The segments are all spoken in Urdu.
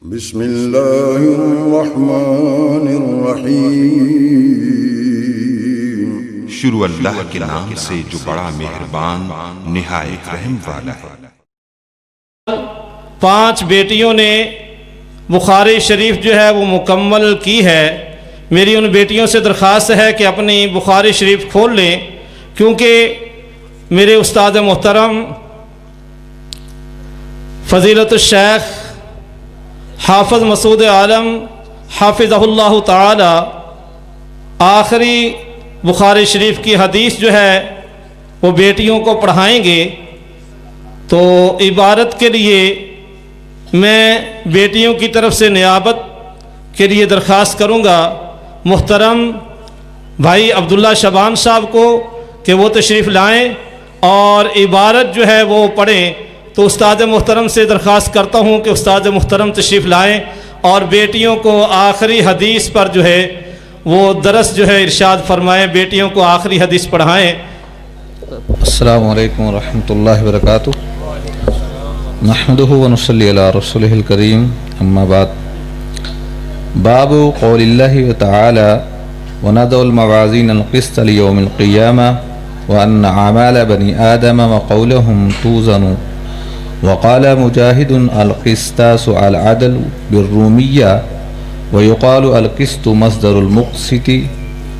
بسم اللہ الرحمن الرحیم۔ شروع اللہ کے نام سے جو بڑا مہربان نہایت رحم والا ہے۔ 5 بیٹیوں نے بخاری شریف جو ہے وہ مکمل کی ہے۔ میری ان بیٹیوں سے درخواست ہے کہ اپنی بخاری شریف کھول لیں، کیونکہ میرے استاد محترم فضیلت الشیخ حافظ مسعود عالم حافظہ اللہ تعالی آخری بخاری شریف کی حدیث جو ہے وہ بیٹیوں کو پڑھائیں گے، تو عبارت کے لیے میں بیٹیوں کی طرف سے نیابت کے لیے درخواست کروں گا محترم بھائی عبداللہ شبان صاحب کو کہ وہ تشریف لائیں اور عبارت جو ہے وہ پڑھیں۔ تو استاد محترم سے درخواست کرتا ہوں کہ استاد محترم تشریف لائیں اور بیٹیوں کو آخری حدیث پر جو ہے وہ درس جو ہے ارشاد فرمائیں، بیٹیوں کو آخری حدیث پڑھائیں۔ السلام علیکم ورحمۃ اللہ وبرکاتہ۔ نحمدہ ونصلی علی رسولہ الکریم، اما بعد۔ باب قول اللہ تعالی ونضع الموازین القسط لیوم القیامہ وان اعمال بنی آدم وقولهم توزن۔ وقال مجاہد القسطاس العدل بالرومیہ ويقال القسط مصدر المقسط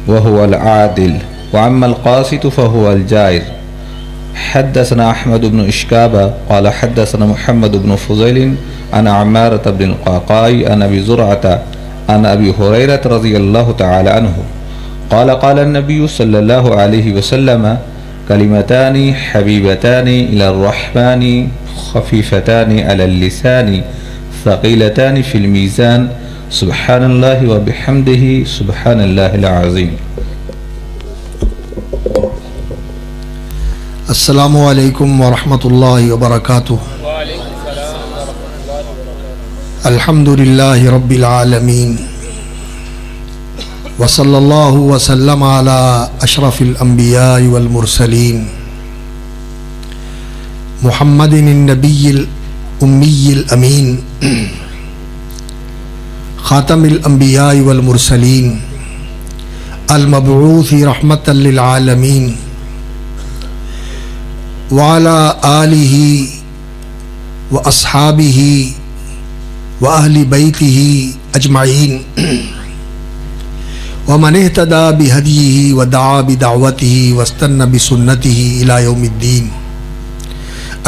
وهو العادل وأما القاسط فهو الجائر۔ حدثنا أحمد بن إشكاب قال حدثنا محمد بن فضيل عن عمارة بن القعقاع عن أبي زرعة عن أبي هريرة رضي الله تعالى عنه قال قال النبي صلى الله عليه وسلم كلمتان حبيبتان إلى الرحمن خفيفتان على اللسان ثقيلتان في الميزان سبحان اللہ وبحمدہ سبحان اللہ العظیم۔ السلام علیکم ورحمۃ اللہ وبرکاتہ۔ الحمد للہ رب العالمین وصلی اللہ وسلم علی اشرف الانبیاء والمرسلین محمد النبی الامی الامین خاتم الانبیاء والمرسلین المبعوث رحمۃ للعالمین وعلی آلہ واصحابہ واہل بیتہ اجمعین ومن اہتدی بہدیہ ودعا بدعوتہ واستنى بسنتہ الی یوم الدین۔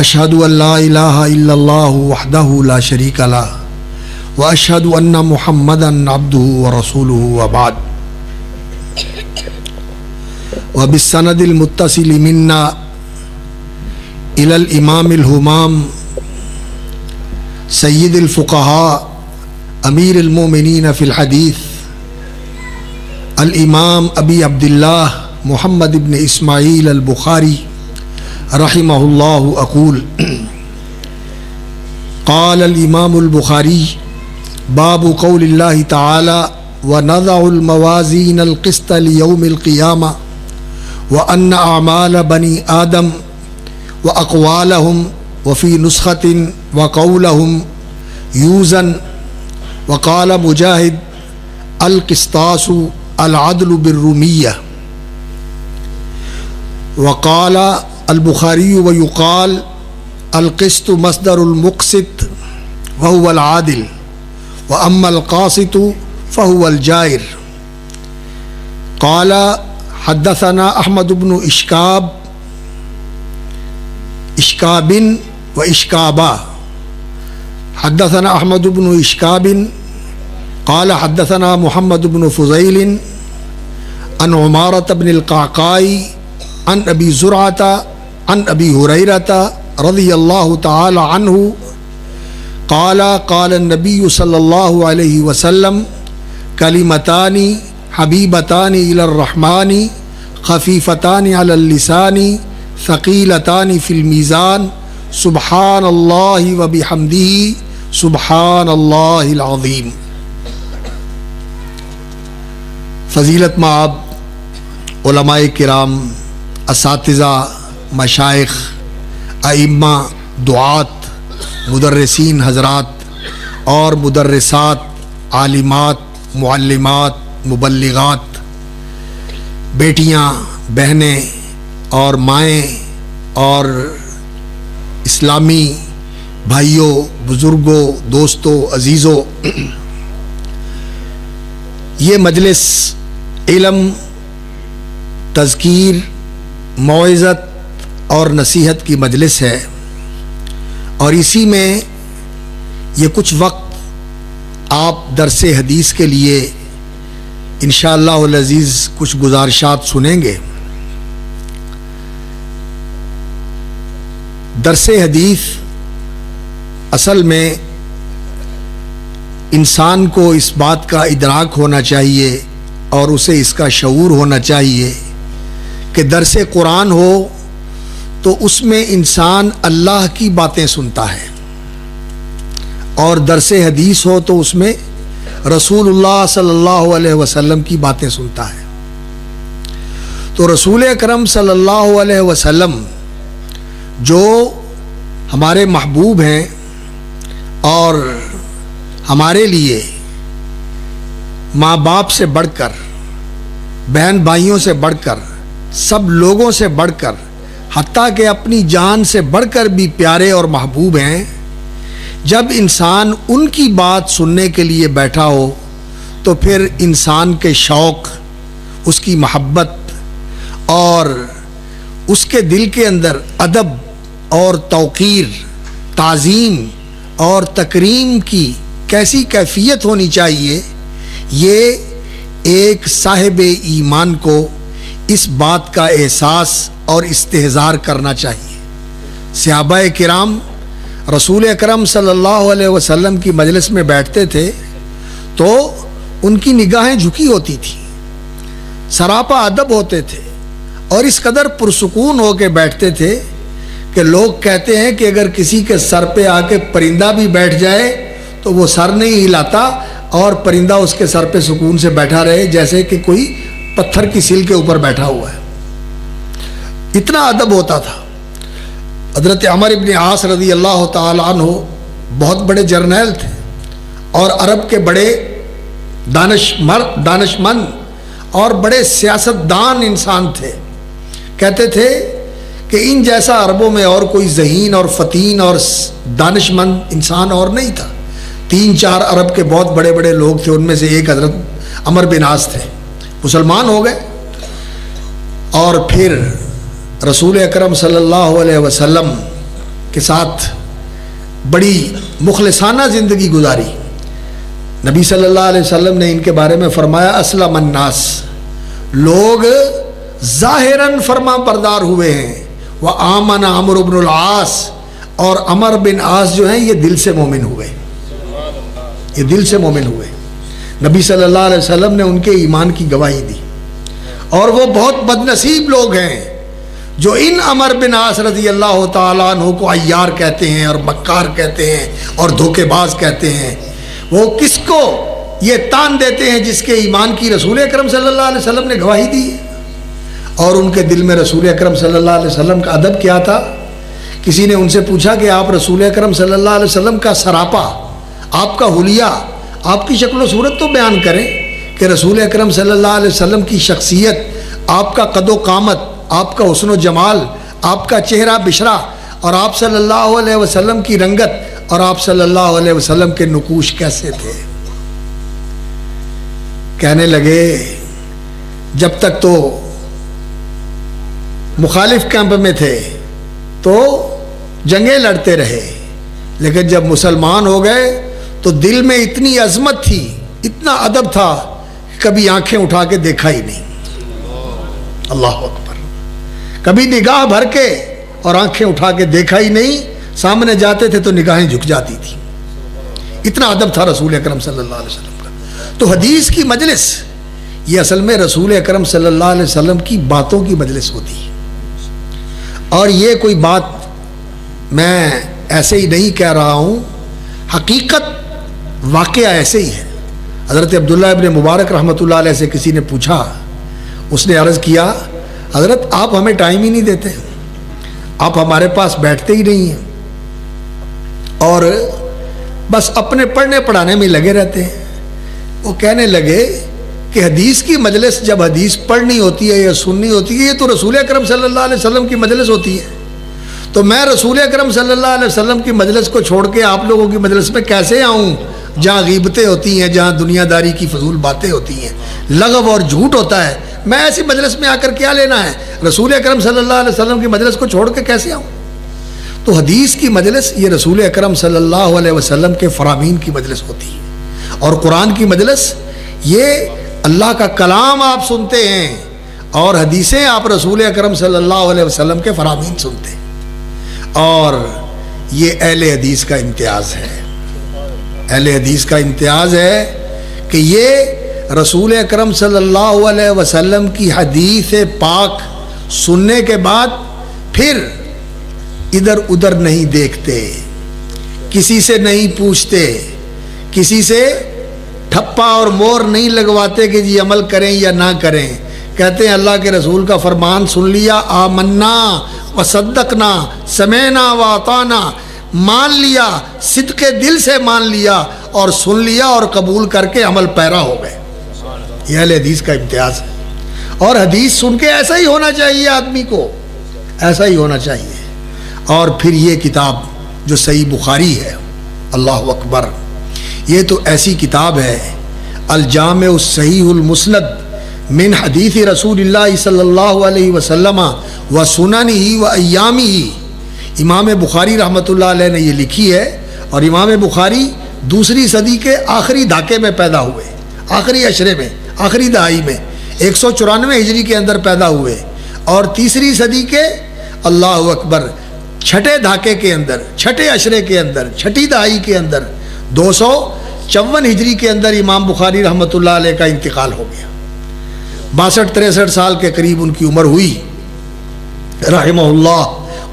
اشہد ان لا الہ الا اللہ وحدہ لا شریک لہ واشہد ان محمدا عبدہ ورسولہ وبعد۔ وبالسند المتصل منا الى الامام الہمام سید الفقہاء امیر المومنین فی الحدیث الامام ابی عبداللہ محمد بن اسماعیل البخاری رحمہ اللہ اقول قال الامام البخاری باب قول اللہ تعالی ونضع الموازین القسط لیوم القیامہ وان اعمال بنی آدم واقوالهم وفی نسخۃ وقولهم یوزن۔ وقال مجاہد القسطاس العدل بالرومیہ۔ وقال البخاری ويقال القسط مصدر المقسط وهو العادل وأما القاسط فهو الجائر۔ قال حدثنا أحمد بن إشكاب وإشكابا حدثنا أحمد بن إشكاب قال حدثنا محمد بن فضيل عن عمارة بن القعقاع عن أبي زرعة عن أبي هريرة رضي الله تعالى عنه قال قال النبي صلى الله عليه وسلم كلمتان حبيبتان إلى الرحمن خفيفتان على اللسان ثقيلتان في الميزان سبحان الله وبحمده سبحان الله العظيم۔ فضیلت مآب علماء کرام، اساتذہ، مشائخ، ائمہ، دعات، مدرسین حضرات اور مدرسات، عالمات، معلمات، مبلغات، بیٹیاں، بہنیں اور مائیں اور اسلامی بھائیوں، بزرگوں، دوستوں، عزیزوں، یہ مجلس علم، تذکیر، موعظت اور نصیحت کی مجلس ہے، اور اسی میں یہ کچھ وقت آپ درس حدیث کے لیے انشاءاللہ العزیز کچھ گزارشات سنیں گے۔ درس حدیث اصل میں انسان کو اس بات کا ادراک ہونا چاہیے اور اسے اس کا شعور ہونا چاہیے کہ درس قرآن ہو تو اس میں انسان اللہ کی باتیں سنتا ہے، اور درس حدیث ہو تو اس میں رسول اللہ صلی اللہ علیہ وسلم کی باتیں سنتا ہے۔ تو رسول اکرم صلی اللہ علیہ وسلم جو ہمارے محبوب ہیں اور ہمارے لیے ماں باپ سے بڑھ کر، بہن بھائیوں سے بڑھ کر، سب لوگوں سے بڑھ کر، حتیٰ کہ اپنی جان سے بڑھ کر بھی پیارے اور محبوب ہیں، جب انسان ان کی بات سننے کے لیے بیٹھا ہو تو پھر انسان کے شوق، اس کی محبت اور اس کے دل کے اندر ادب اور توقیر، تعظیم اور تکریم کی کیسی کیفیت ہونی چاہیے، یہ ایک صاحب ایمان کو اس بات کا احساس اور استحضار کرنا چاہیے۔ صحابہ کرام رسول اکرم صلی اللہ علیہ وسلم کی مجلس میں بیٹھتے تھے تو ان کی نگاہیں جھکی ہوتی تھیں، سراپا ادب ہوتے تھے، اور اس قدر پرسکون ہو کے بیٹھتے تھے کہ لوگ کہتے ہیں کہ اگر کسی کے سر پہ آ کے پرندہ بھی بیٹھ جائے تو وہ سر نہیں ہلاتا اور پرندہ اس کے سر پہ سکون سے بیٹھا رہے، جیسے کہ کوئی پتھر کی سیل کے اوپر بیٹھا ہوا ہے۔ اتنا ادب ہوتا تھا۔ حضرت عمر ابن عاص رضی اللہ تعالی عنہ بہت بڑے جرنیل تھے اور عرب کے بڑے دانشمند اور بڑے سیاستدان انسان تھے۔ کہتے تھے کہ ان جیسا عربوں میں اور کوئی ذہین اور فتین اور دانشمند انسان اور نہیں تھا۔ 3-4 عرب کے بہت بڑے بڑے لوگ تھے، ان میں سے ایک حضرت عمر بن عاص تھے۔ مسلمان ہو گئے اور پھر رسول اکرم صلی اللہ علیہ وسلم کے ساتھ بڑی مخلصانہ زندگی گزاری۔ نبی صلی اللہ علیہ وسلم نے ان کے بارے میں فرمایا اسلم الناس، لوگ ظاہراً فرما بردار ہوئے ہیں، وآمن عمرو بن العاص، اور عمر بن عاص جو ہیں یہ دل سے مومن ہوئے، یہ دل سے مومن ہوئے۔ نبی صلی اللہ علیہ وسلم نے ان کے ایمان کی گواہی دی، اور وہ بہت بد نصیب لوگ ہیں جو ان عمر بن عاص رضی اللہ تعالیٰ عنہ کو عیار کہتے ہیں اور مکار کہتے ہیں اور دھوکے باز کہتے ہیں۔ وہ کس کو یہ تان دیتے ہیں جس کے ایمان کی رسول اکرم صلی اللہ علیہ وسلم نے گواہی دی ہے۔ اور ان کے دل میں رسول اکرم صلی اللہ علیہ وسلم کا ادب کیا تھا؟ کسی نے ان سے پوچھا کہ آپ رسول اکرم صلی اللہ علیہ وسلم کا سراپا، آپ کا حلیہ، آپ کی شکل و صورت تو بیان کریں کہ رسول اکرم صلی اللہ علیہ وسلم کی شخصیت، آپ کا قد و قامت، آپ کا حسن و جمال، آپ کا چہرہ بشرا، اور آپ صلی اللہ علیہ وسلم کی رنگت، اور آپ صلی اللہ علیہ وسلم کے نقوش کیسے تھے؟ کہنے لگے جب تک تو مخالف کیمپ میں تھے تو جنگیں لڑتے رہے، لیکن جب مسلمان ہو گئے تو دل میں اتنی عظمت تھی، اتنا ادب تھا کہ کبھی آنکھیں اٹھا کے دیکھا ہی نہیں۔ اللہ اکبر! کبھی نگاہ بھر کے اور آنکھیں اٹھا کے دیکھا ہی نہیں، سامنے جاتے تھے تو نگاہیں جھک جاتی تھی۔ اتنا ادب تھا رسول اکرم صلی اللہ علیہ وسلم کا۔ تو حدیث کی مجلس یہ اصل میں رسول اکرم صلی اللہ علیہ وسلم کی باتوں کی مجلس ہوتی ہے، اور یہ کوئی بات میں ایسے ہی نہیں کہہ رہا ہوں، حقیقت واقعہ ایسے ہی ہے۔ حضرت عبداللہ ابن مبارک رحمۃ اللہ علیہ سے کسی نے پوچھا، اس نے عرض کیا حضرت آپ ہمیں ٹائم ہی نہیں دیتے، آپ ہمارے پاس بیٹھتے ہی نہیں ہیں، اور بس اپنے پڑھنے پڑھانے میں لگے رہتے ہیں۔ وہ کہنے لگے کہ حدیث کی مجلس جب حدیث پڑھنی ہوتی ہے یا سننی ہوتی ہے، یہ تو رسول اکرم صلی اللہ علیہ وسلم کی مجلس ہوتی ہے، تو میں رسول اکرم صلی اللہ علیہ وسلم کی مجلس کو چھوڑ کے آپ لوگوں کی مجلس میں کیسے آؤں، جہاں غیبتیں ہوتی ہیں، جہاں دنیا داری کی فضول باتیں ہوتی ہیں، لغو اور جھوٹ ہوتا ہے، میں ایسی مجلس میں آ کر کیا لینا ہے؟ رسول اکرم صلی اللہ علیہ وسلم کی مجلس کو چھوڑ کے کیسے آؤں؟ تو حدیث کی مجلس یہ رسول اکرم صلی اللہ علیہ وسلم کے فرامین کی مجلس ہوتی ہے، اور قرآن کی مجلس یہ اللہ کا کلام آپ سنتے ہیں، اور حدیثیں آپ رسول اکرم صلی اللہ علیہ وسلم کے فرامین سنتے ہیں، اور یہ اہل حدیث کا امتیاز ہے۔ اہل حدیث کا امتیاز ہے کہ یہ رسول اکرم صلی اللہ علیہ وسلم کی حدیث پاک سننے کے بعد پھر ادھر ادھر نہیں دیکھتے، کسی سے نہیں پوچھتے، کسی سے ٹھپا اور مور نہیں لگواتے کہ جی عمل کریں یا نہ کریں، کہتے ہیں اللہ کے رسول کا فرمان سن لیا، آمنا وصدقنا، سمعنا واطعنا، مان لیا، صدق دل سے مان لیا اور سن لیا اور قبول کر کے عمل پیرا ہو گئے۔ یہ اہل حدیث کا امتیاز ہے، اور حدیث سن کے ایسا ہی ہونا چاہیے، آدمی کو ایسا ہی ہونا چاہیے۔ اور پھر یہ کتاب جو صحیح بخاری ہے، اللہ اکبر، یہ تو ایسی کتاب ہے، الجامع الصحیح المسند من حدیث رسول اللہ صلی اللہ علیہ وسلم و سننہ و ایامہ۔ امام بخاری رحمۃ اللہ علیہ نے یہ لکھی ہے، اور امام بخاری دوسری صدی کے آخری دھاکے میں پیدا ہوئے، آخری عشرے میں، آخری دہائی میں، 194 ہجری کے اندر پیدا ہوئے، اور تیسری صدی کے اللہ اکبر چھٹے دھاکے کے اندر، چھٹے عشرے کے اندر، چھٹی دہائی کے اندر 254 ہجری کے اندر امام بخاری رحمۃ اللہ علیہ کا انتقال ہو گیا۔ 62-63 سال کے قریب ان کی عمر ہوئی، رحمہ اللہ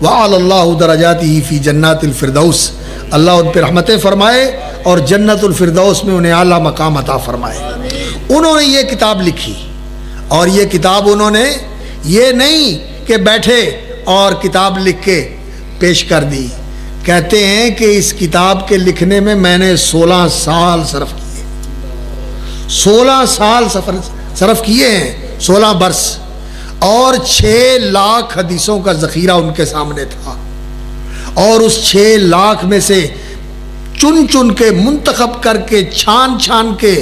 وعلی اللہ درجاتہ فی جنات الفردوس، اللہ ان پہ رحمتیں فرمائے اور جنت الفردوس میں انہیں اعلیٰ مقام عطا فرمائے۔ انہوں نے یہ کتاب لکھی، اور یہ کتاب انہوں نے یہ نہیں کہ بیٹھے اور کتاب لکھ کے پیش کر دی، کہتے ہیں کہ اس کتاب کے لکھنے میں نے 16 سال صرف کیے، 16 سال صرف کیے ہیں، 16 برس، اور 6 لاکھ حدیثوں کا ذخیرہ ان کے سامنے تھا، اور اس 6 لاکھ میں سے چن چن کے، منتخب کر کے، چھان چھان کے،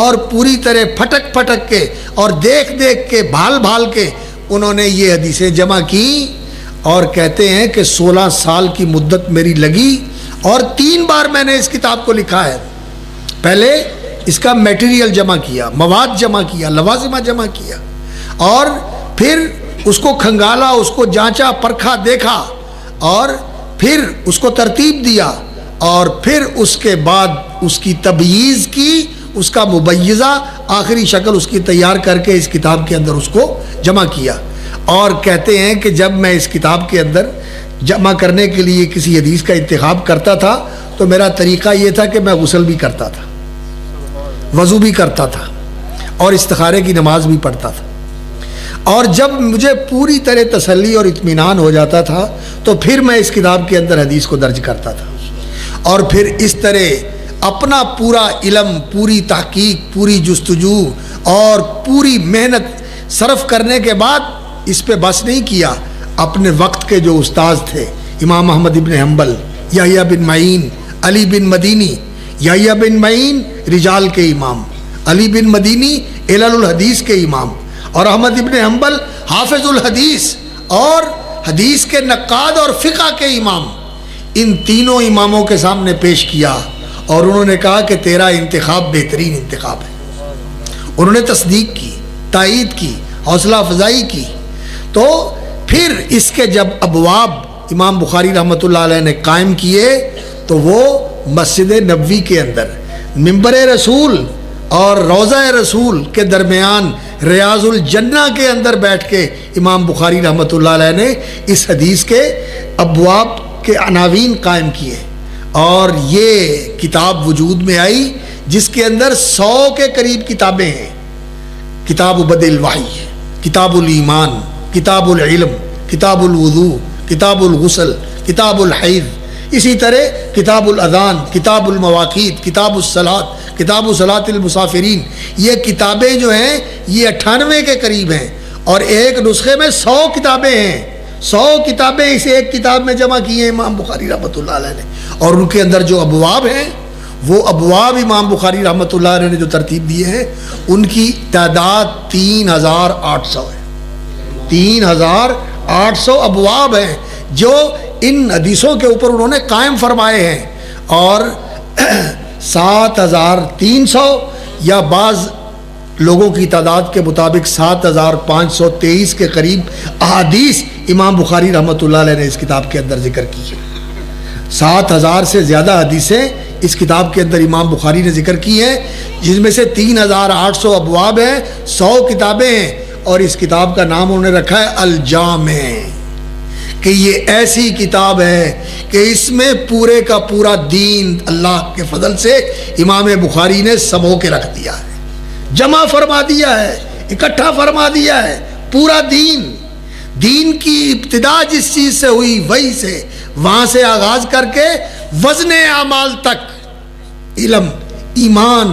اور پوری طرح پھٹک پھٹک کے اور دیکھ دیکھ کے، بھال بھال کے انہوں نے یہ حدیثیں جمع کی، اور کہتے ہیں کہ 16 سال کی مدت میری لگی، اور 3 بار میں نے اس کتاب کو لکھا ہے۔ پہلے اس کا میٹیریل جمع کیا، مواد جمع کیا، لوازمہ جمع کیا، اور پھر اس کو کھنگالا، اس کو جانچا، پرکھا، دیکھا، اور پھر اس کو ترتیب دیا، اور پھر اس کے بعد اس کی تبییض کی، اس کا مبیضہ، آخری شکل اس کی تیار کر کے اس کتاب کے اندر اس کو جمع کیا۔ اور کہتے ہیں کہ جب میں اس کتاب کے اندر جمع کرنے کے لیے کسی حدیث کا انتخاب کرتا تھا تو میرا طریقہ یہ تھا کہ میں غسل بھی کرتا تھا، وضو بھی کرتا تھا، اور استخارے کی نماز بھی پڑھتا تھا، اور جب مجھے پوری طرح تسلی اور اطمینان ہو جاتا تھا تو پھر میں اس کتاب کے اندر حدیث کو درج کرتا تھا، اور پھر اس طرح اپنا پورا علم، پوری تحقیق، پوری جستجو اور پوری محنت صرف کرنے کے بعد اس پہ بس نہیں کیا، اپنے وقت کے جو استاذ تھے، امام احمد ابن حنبل، یحییٰ بن معین، علی بن مدینی، یحییٰ بن معین رجال کے امام، علی بن مدینی علل الحدیث کے امام، اور احمد ابن حنبل حافظ الحدیث اور حدیث کے نقاد اور فقہ کے امام، ان تینوں اماموں کے سامنے پیش کیا، اور انہوں نے کہا کہ تیرا انتخاب بہترین انتخاب ہے۔ انہوں نے تصدیق کی، تائید کی، حوصلہ افزائی کی۔ تو پھر اس کے جب ابواب امام بخاری رحمۃ اللہ علیہ نے قائم کیے تو وہ مسجد نبوی کے اندر منبر رسول اور روضہ رسول کے درمیان ریاض الجنہ کے اندر بیٹھ کے امام بخاری رحمۃ اللہ علیہ نے اس حدیث کے ابواب کے عناوین قائم کیے، اور یہ کتاب وجود میں آئی جس کے اندر 100 کے قریب کتابیں ہیں۔ کتاب بدء الوحی، کتاب الایمان، کتاب العلم، کتاب الوضوء، کتاب الغسل، کتاب الحیض، اسی طرح کتاب الاذان، کتاب المواقیت، کتاب الصلاۃ، کتاب صلاۃ المسافرین، یہ کتابیں جو ہیں یہ 98 کے قریب ہیں، اور ایک نسخے میں 100 کتابیں ہیں۔ 100 کتابیں اس ایک کتاب میں جمع کی ہیں امام بخاری رحمۃ اللہ علیہ نے، اور ان کے اندر جو ابواب ہیں وہ ابواب امام بخاری رحمۃ اللہ علیہ نے جو ترتیب دیے ہیں ان کی تعداد 3800 ہے۔ 3800 ابواب ہیں جو ان حدیثوں کے اوپر انہوں نے قائم فرمائے ہیں، اور 7300 یا بعض لوگوں کی تعداد کے مطابق 7523 کے قریب احادیث امام بخاری رحمۃ اللہ علیہ نے اس کتاب کے اندر ذکر کی ہے۔ 7000 سے زیادہ حدیثیں اس کتاب کے اندر امام بخاری نے ذکر کی ہیں، جن میں سے 3800 ابواب ہیں، 100 کتابیں ہیں، اور اس کتاب کا نام انہوں نے رکھا ہے الجامع، کہ یہ ایسی کتاب ہے کہ اس میں پورے کا پورا دین اللہ کے فضل سے امام بخاری نے سمو کے رکھ دیا ہے، جمع فرما دیا ہے، اکٹھا فرما دیا ہے۔ پورا دین کی ابتدا جس چیز سے ہوئی وہی سے، وہاں سے آغاز کر کے وزن اعمال تک، علم، ایمان،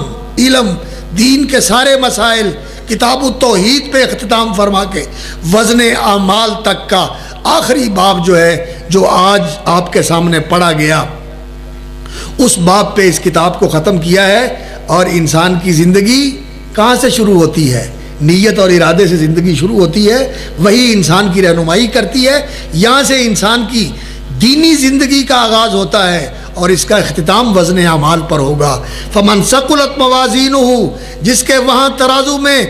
دین کے سارے مسائل، کتاب التوحید پہ اختتام فرما کے وزن اعمال تک کا آخری باب جو ہے، جو آج آپ کے سامنے پڑھا گیا، اس باب پہ اس کتاب کو ختم کیا ہے۔ اور انسان کی زندگی کہاں سے شروع ہوتی ہے؟ نیت اور ارادے سے زندگی شروع ہوتی ہے، وہی انسان کی رہنمائی کرتی ہے، یہاں سے انسان کی دینی زندگی کا آغاز ہوتا ہے، اور اس کا اختتام وزن اعمال پر ہوگا۔ فمن ثقلت موازینہ، جس کے وہاں ترازو میں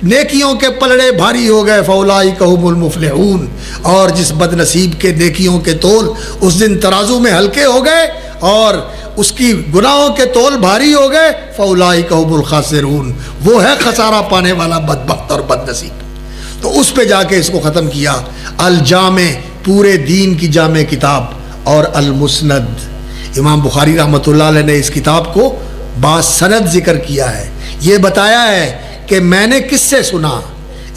نیکیوں کے پلڑے بھاری ہو گئے، فاولئک هم المفلحون، اور جس بد نصیب کے نیکیوں کے تول اس دن ترازو میں ہلکے ہو گئے اور اس کی گناہوں کے تول بھاری ہو گئے، فاولئک هم الخاسرون، وہ ہے خسارہ پانے والا بدبخت اور بد نصیب۔ تو اس پہ جا کے اس کو ختم کیا، الجامع، پورے دین کی جامع کتاب، اور المسند، امام بخاری رحمۃ اللہ علیہ نے اس کتاب کو باسند ذکر کیا ہے، یہ بتایا ہے کہ میں نے کس سے سنا۔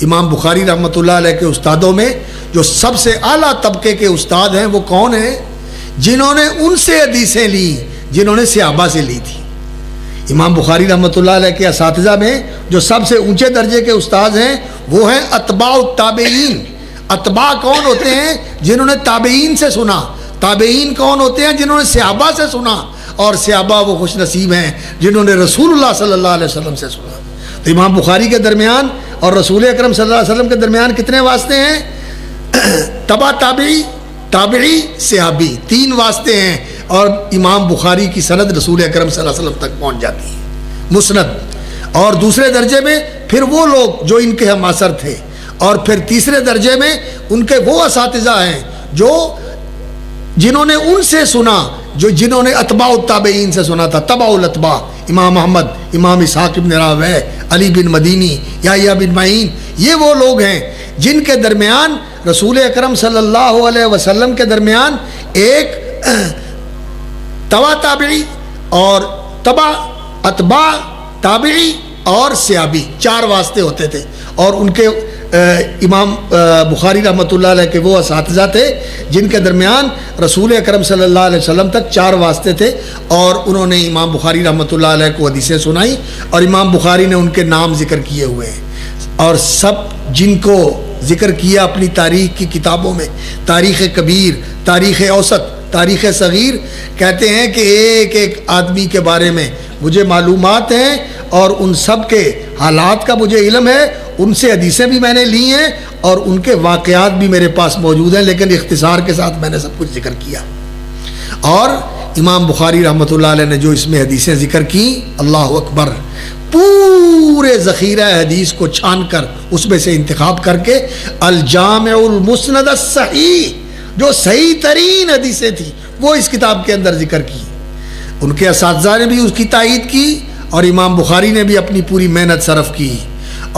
امام بخاری رحمۃ اللہ علیہ کے استادوں میں جو سب سے اعلیٰ طبقے کے استاد ہیں وہ کون ہیں؟ جنہوں نے ان سے حدیثیں لی جنہوں نے صحابہ سے لی تھی۔ امام بخاری رحمۃ اللہ علیہ کے اساتذہ میں جو سب سے اونچے درجے کے استاد ہیں وہ ہیں اتباع التابعین۔ اتباع کون ہوتے ہیں؟ جنہوں نے تابعین سے سنا۔ تابعین کون ہوتے ہیں؟ جنہوں نے صحابہ سے سنا، اور صحابہ وہ خوش نصیب ہیں جنہوں نے رسول اللہ صلی اللہ علیہ وسلم سے سنا۔ تو امام بخاری کے درمیان اور رسول اکرم صلی اللہ علیہ وسلم کے درمیان کتنے واسطے ہیں؟ تبع تابعی، تابعی، صحابی، 3 واسطے ہیں، اور امام بخاری کی سند رسول اکرم صلی اللہ علیہ وسلم تک پہنچ جاتی ہے، مسند۔ اور دوسرے درجے میں پھر وہ لوگ جو ان کے ہم عصر تھے، اور پھر تیسرے درجے میں ان کے وہ اساتذہ ہیں جنہوں نے ان سے سنا، جنہوں نے اتباع التابعین سے سنا تھا، تبع الاتباع، امام احمد، امام اسحاق بن راہویہ، علی بن مدینی، یحییٰ بن معین، یہ وہ لوگ ہیں جن کے درمیان رسول اکرم صلی اللہ علیہ وسلم کے درمیان ایک تبع تابعی اور تبع اتباع تابعی اور صحابی، 4 واسطے ہوتے تھے، اور ان کے امام بخاری رحمۃ اللہ علیہ کے وہ اساتذہ تھے جن کے درمیان رسول اکرم صلی اللہ علیہ وسلم تک 4 واسطے تھے، اور انہوں نے امام بخاری رحمۃ اللہ علیہ کو حدیثیں سنائی، اور امام بخاری نے ان کے نام ذکر کیے ہوئے ہیں، اور سب جن کو ذکر کیا اپنی تاریخ کی کتابوں میں، تاریخ کبیر، تاریخ اوسط، تاریخ صغیر، کہتے ہیں کہ ایک ایک آدمی کے بارے میں مجھے معلومات ہیں، اور ان سب کے حالات کا مجھے علم ہے، ان سے حدیثیں بھی میں نے لی ہیں، اور ان کے واقعات بھی میرے پاس موجود ہیں، لیکن اختصار کے ساتھ میں نے سب کچھ ذکر کیا۔ اور امام بخاری رحمۃ اللہ علیہ نے جو اس میں حدیثیں ذکر کی، اللہ اکبر، پورے ذخیرہ حدیث کو چھان کر اس میں سے انتخاب کر کے الجامع المسند الصحیح، جو صحیح ترین حدیثیں تھیں وہ اس کتاب کے اندر ذکر کی۔ ان کے اساتذہ نے بھی اس کی تائید کی، اور امام بخاری نے بھی اپنی پوری محنت صرف کی،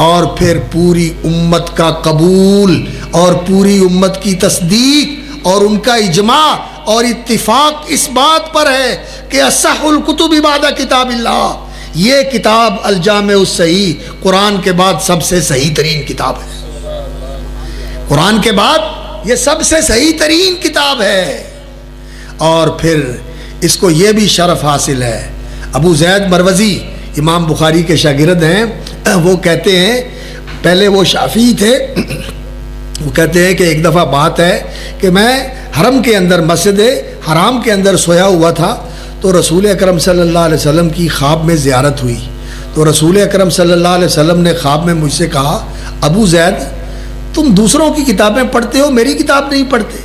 اور پھر پوری امت کا قبول اور پوری امت کی تصدیق اور ان کا اجماع اور اتفاق اس بات پر ہے کہ اصح الکتب بعد کتاب اللہ، یہ کتاب الجامع الصحیح قرآن کے بعد سب سے صحیح ترین کتاب ہے۔ قرآن کے بعد یہ سب سے صحیح ترین کتاب ہے، اور پھر اس کو یہ بھی شرف حاصل ہے. ابو زید مروزی امام بخاری کے شاگرد ہیں. وہ کہتے ہیں پہلے وہ شافعی تھے. وہ کہتے ہیں کہ ایک دفعہ بات ہے کہ میں حرم کے اندر مسجد حرام کے اندر سویا ہوا تھا تو رسول اکرم صلی اللہ علیہ وسلم کی خواب میں زیارت ہوئی. تو رسول اکرم صلی اللہ علیہ وسلم نے خواب میں مجھ سے کہا ابو زید تم دوسروں کی کتابیں پڑھتے ہو میری کتاب نہیں پڑھتے.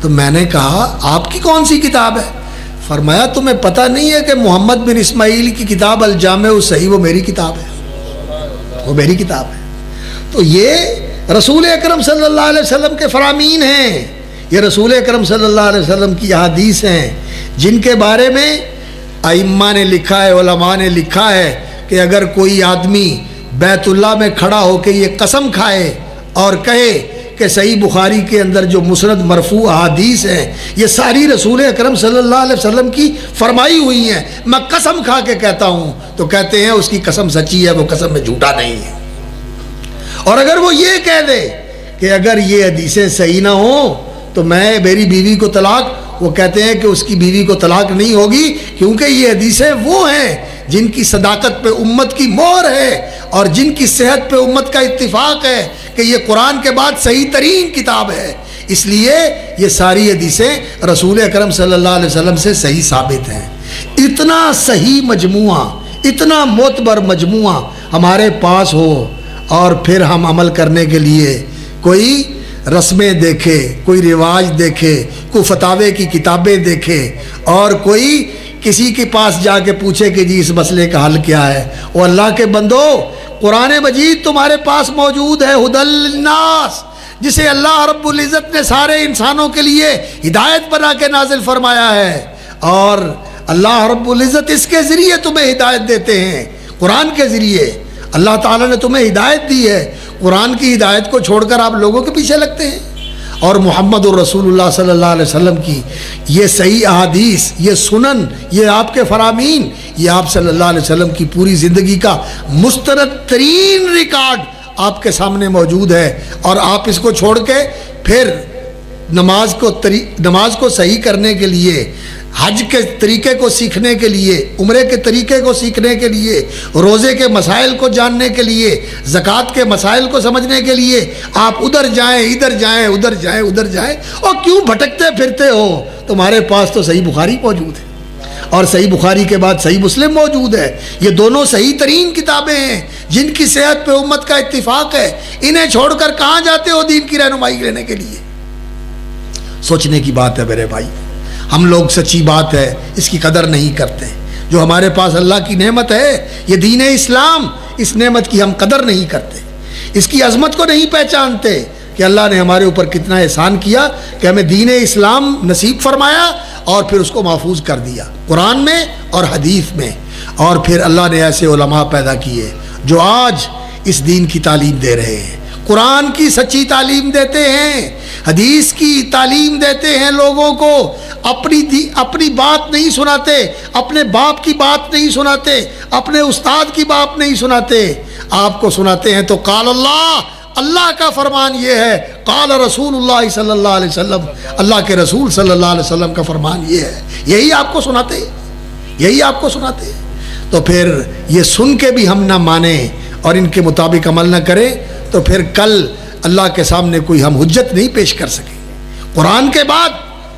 تو میں نے کہا آپ کی کون سی کتاب ہے؟ فرمایا تمہیں پتہ نہیں ہے کہ محمد بن اسماعیل کی کتاب الجامع الصحیح وہ میری کتاب ہے، وہ میری کتاب ہے. تو یہ رسول اکرم صلی اللہ علیہ وسلم کے فرامین ہیں، یہ رسول اکرم صلی اللہ علیہ وسلم کی احادیث ہیں جن کے بارے میں ائمہ نے لکھا ہے، علماء نے لکھا ہے کہ اگر کوئی آدمی بیت اللہ میں کھڑا ہو کے یہ قسم کھائے اور کہے کہ صحیح بخاری کے اندر جو مسند مرفوع احادیث ہیں یہ ساری رسول اکرم صلی اللہ علیہ وسلم کی فرمائی ہوئی ہیں، میں قسم کھا کے کہتا ہوں، تو کہتے ہیں اس کی قسم سچی ہے، وہ قسم میں جھوٹا نہیں ہے. اور اگر وہ یہ کہہ دے کہ اگر یہ حدیثیں صحیح نہ ہوں تو میں میری بیوی کو طلاق، وہ کہتے ہیں کہ اس کی بیوی کو طلاق نہیں ہوگی کیونکہ یہ حدیثیں وہ ہیں جن کی صداقت پہ امت کی مہر ہے اور جن کی صحت پہ امت کا اتفاق ہے کہ یہ قرآن کے بعد صحیح ترین کتاب ہے. اس لیے یہ ساری حدیثیں رسول اکرم صلی اللہ علیہ وسلم سے صحیح ثابت ہیں. اتنا صحیح مجموعہ، اتنا معتبر مجموعہ ہمارے پاس ہو اور پھر ہم عمل کرنے کے لیے کوئی رسمیں دیکھے، کوئی رواج دیکھے، کوئی فتاوے کی کتابیں دیکھے اور کوئی کسی کے پاس جا کے پوچھے کہ جی اس مسئلے کا حل کیا ہے. وہ اللہ کے بندو، قرآن مجید تمہارے پاس موجود ہے، ہدی للناس، جسے اللہ رب العزت نے سارے انسانوں کے لیے ہدایت بنا کے نازل فرمایا ہے، اور اللہ رب العزت اس کے ذریعے تمہیں ہدایت دیتے ہیں. قرآن کے ذریعے اللہ تعالیٰ نے تمہیں ہدایت دی ہے. قرآن کی ہدایت کو چھوڑ کر آپ لوگوں کے پیچھے لگتے ہیں. اور محمد الرسول اللہ صلی اللہ علیہ وسلم کی یہ صحیح احادیث، یہ سنن، یہ آپ کے فرامین، یہ آپ صلی اللہ علیہ وسلم کی پوری زندگی کا مستند ترین ریکارڈ آپ کے سامنے موجود ہے. اور آپ اس کو چھوڑ کے پھر نماز کو صحیح کرنے کے لیے، حج کے طریقے کو سیکھنے کے لیے، عمرے کے طریقے کو سیکھنے کے لیے، روزے کے مسائل کو جاننے کے لیے، زکوٰۃ کے مسائل کو سمجھنے کے لیے آپ ادھر جائیں، ادھر جائیں، ادھر جائیں، ادھر جائیں. اور کیوں بھٹکتے پھرتے ہو؟ تمہارے پاس تو صحیح بخاری موجود ہے اور صحیح بخاری کے بعد صحیح مسلم موجود ہے. یہ دونوں صحیح ترین کتابیں ہیں جن کی صحت پہ امت کا اتفاق ہے. انہیں چھوڑ کر کہاں جاتے ہو دین کی رہنمائی لینے کے لیے؟ سوچنے کی بات ہے میرے بھائی. ہم لوگ سچی بات ہے اس کی قدر نہیں کرتے. جو ہمارے پاس اللہ کی نعمت ہے یہ دین اسلام، اس نعمت کی ہم قدر نہیں کرتے، اس کی عظمت کو نہیں پہچانتے کہ اللہ نے ہمارے اوپر کتنا احسان کیا کہ ہمیں دین اسلام نصیب فرمایا اور پھر اس کو محفوظ کر دیا قرآن میں اور حدیث میں. اور پھر اللہ نے ایسے علماء پیدا کیے جو آج اس دین کی تعلیم دے رہے ہیں، قرآن کی سچی تعلیم دیتے ہیں، حدیث کی تعلیم دیتے ہیں لوگوں کو. اپنی بات نہیں سناتے، اپنے باپ کی بات نہیں سناتے، اپنے استاد کی بات نہیں سناتے. آپ کو سناتے ہیں تو قال اللہ، اللہ کا فرمان یہ ہے، قال رسول اللہ صلی اللہ علیہ وسلم، اللہ کے رسول صلی اللہ علیہ وسلم کا فرمان یہ ہے. یہی آپ کو سناتے ہیں، یہی آپ کو سناتے ہیں. تو پھر یہ سن کے بھی ہم نہ مانیں اور ان کے مطابق عمل نہ کریں تو پھر کل اللہ کے سامنے کوئی ہم حجت نہیں پیش کر سکیں. قرآن کے بعد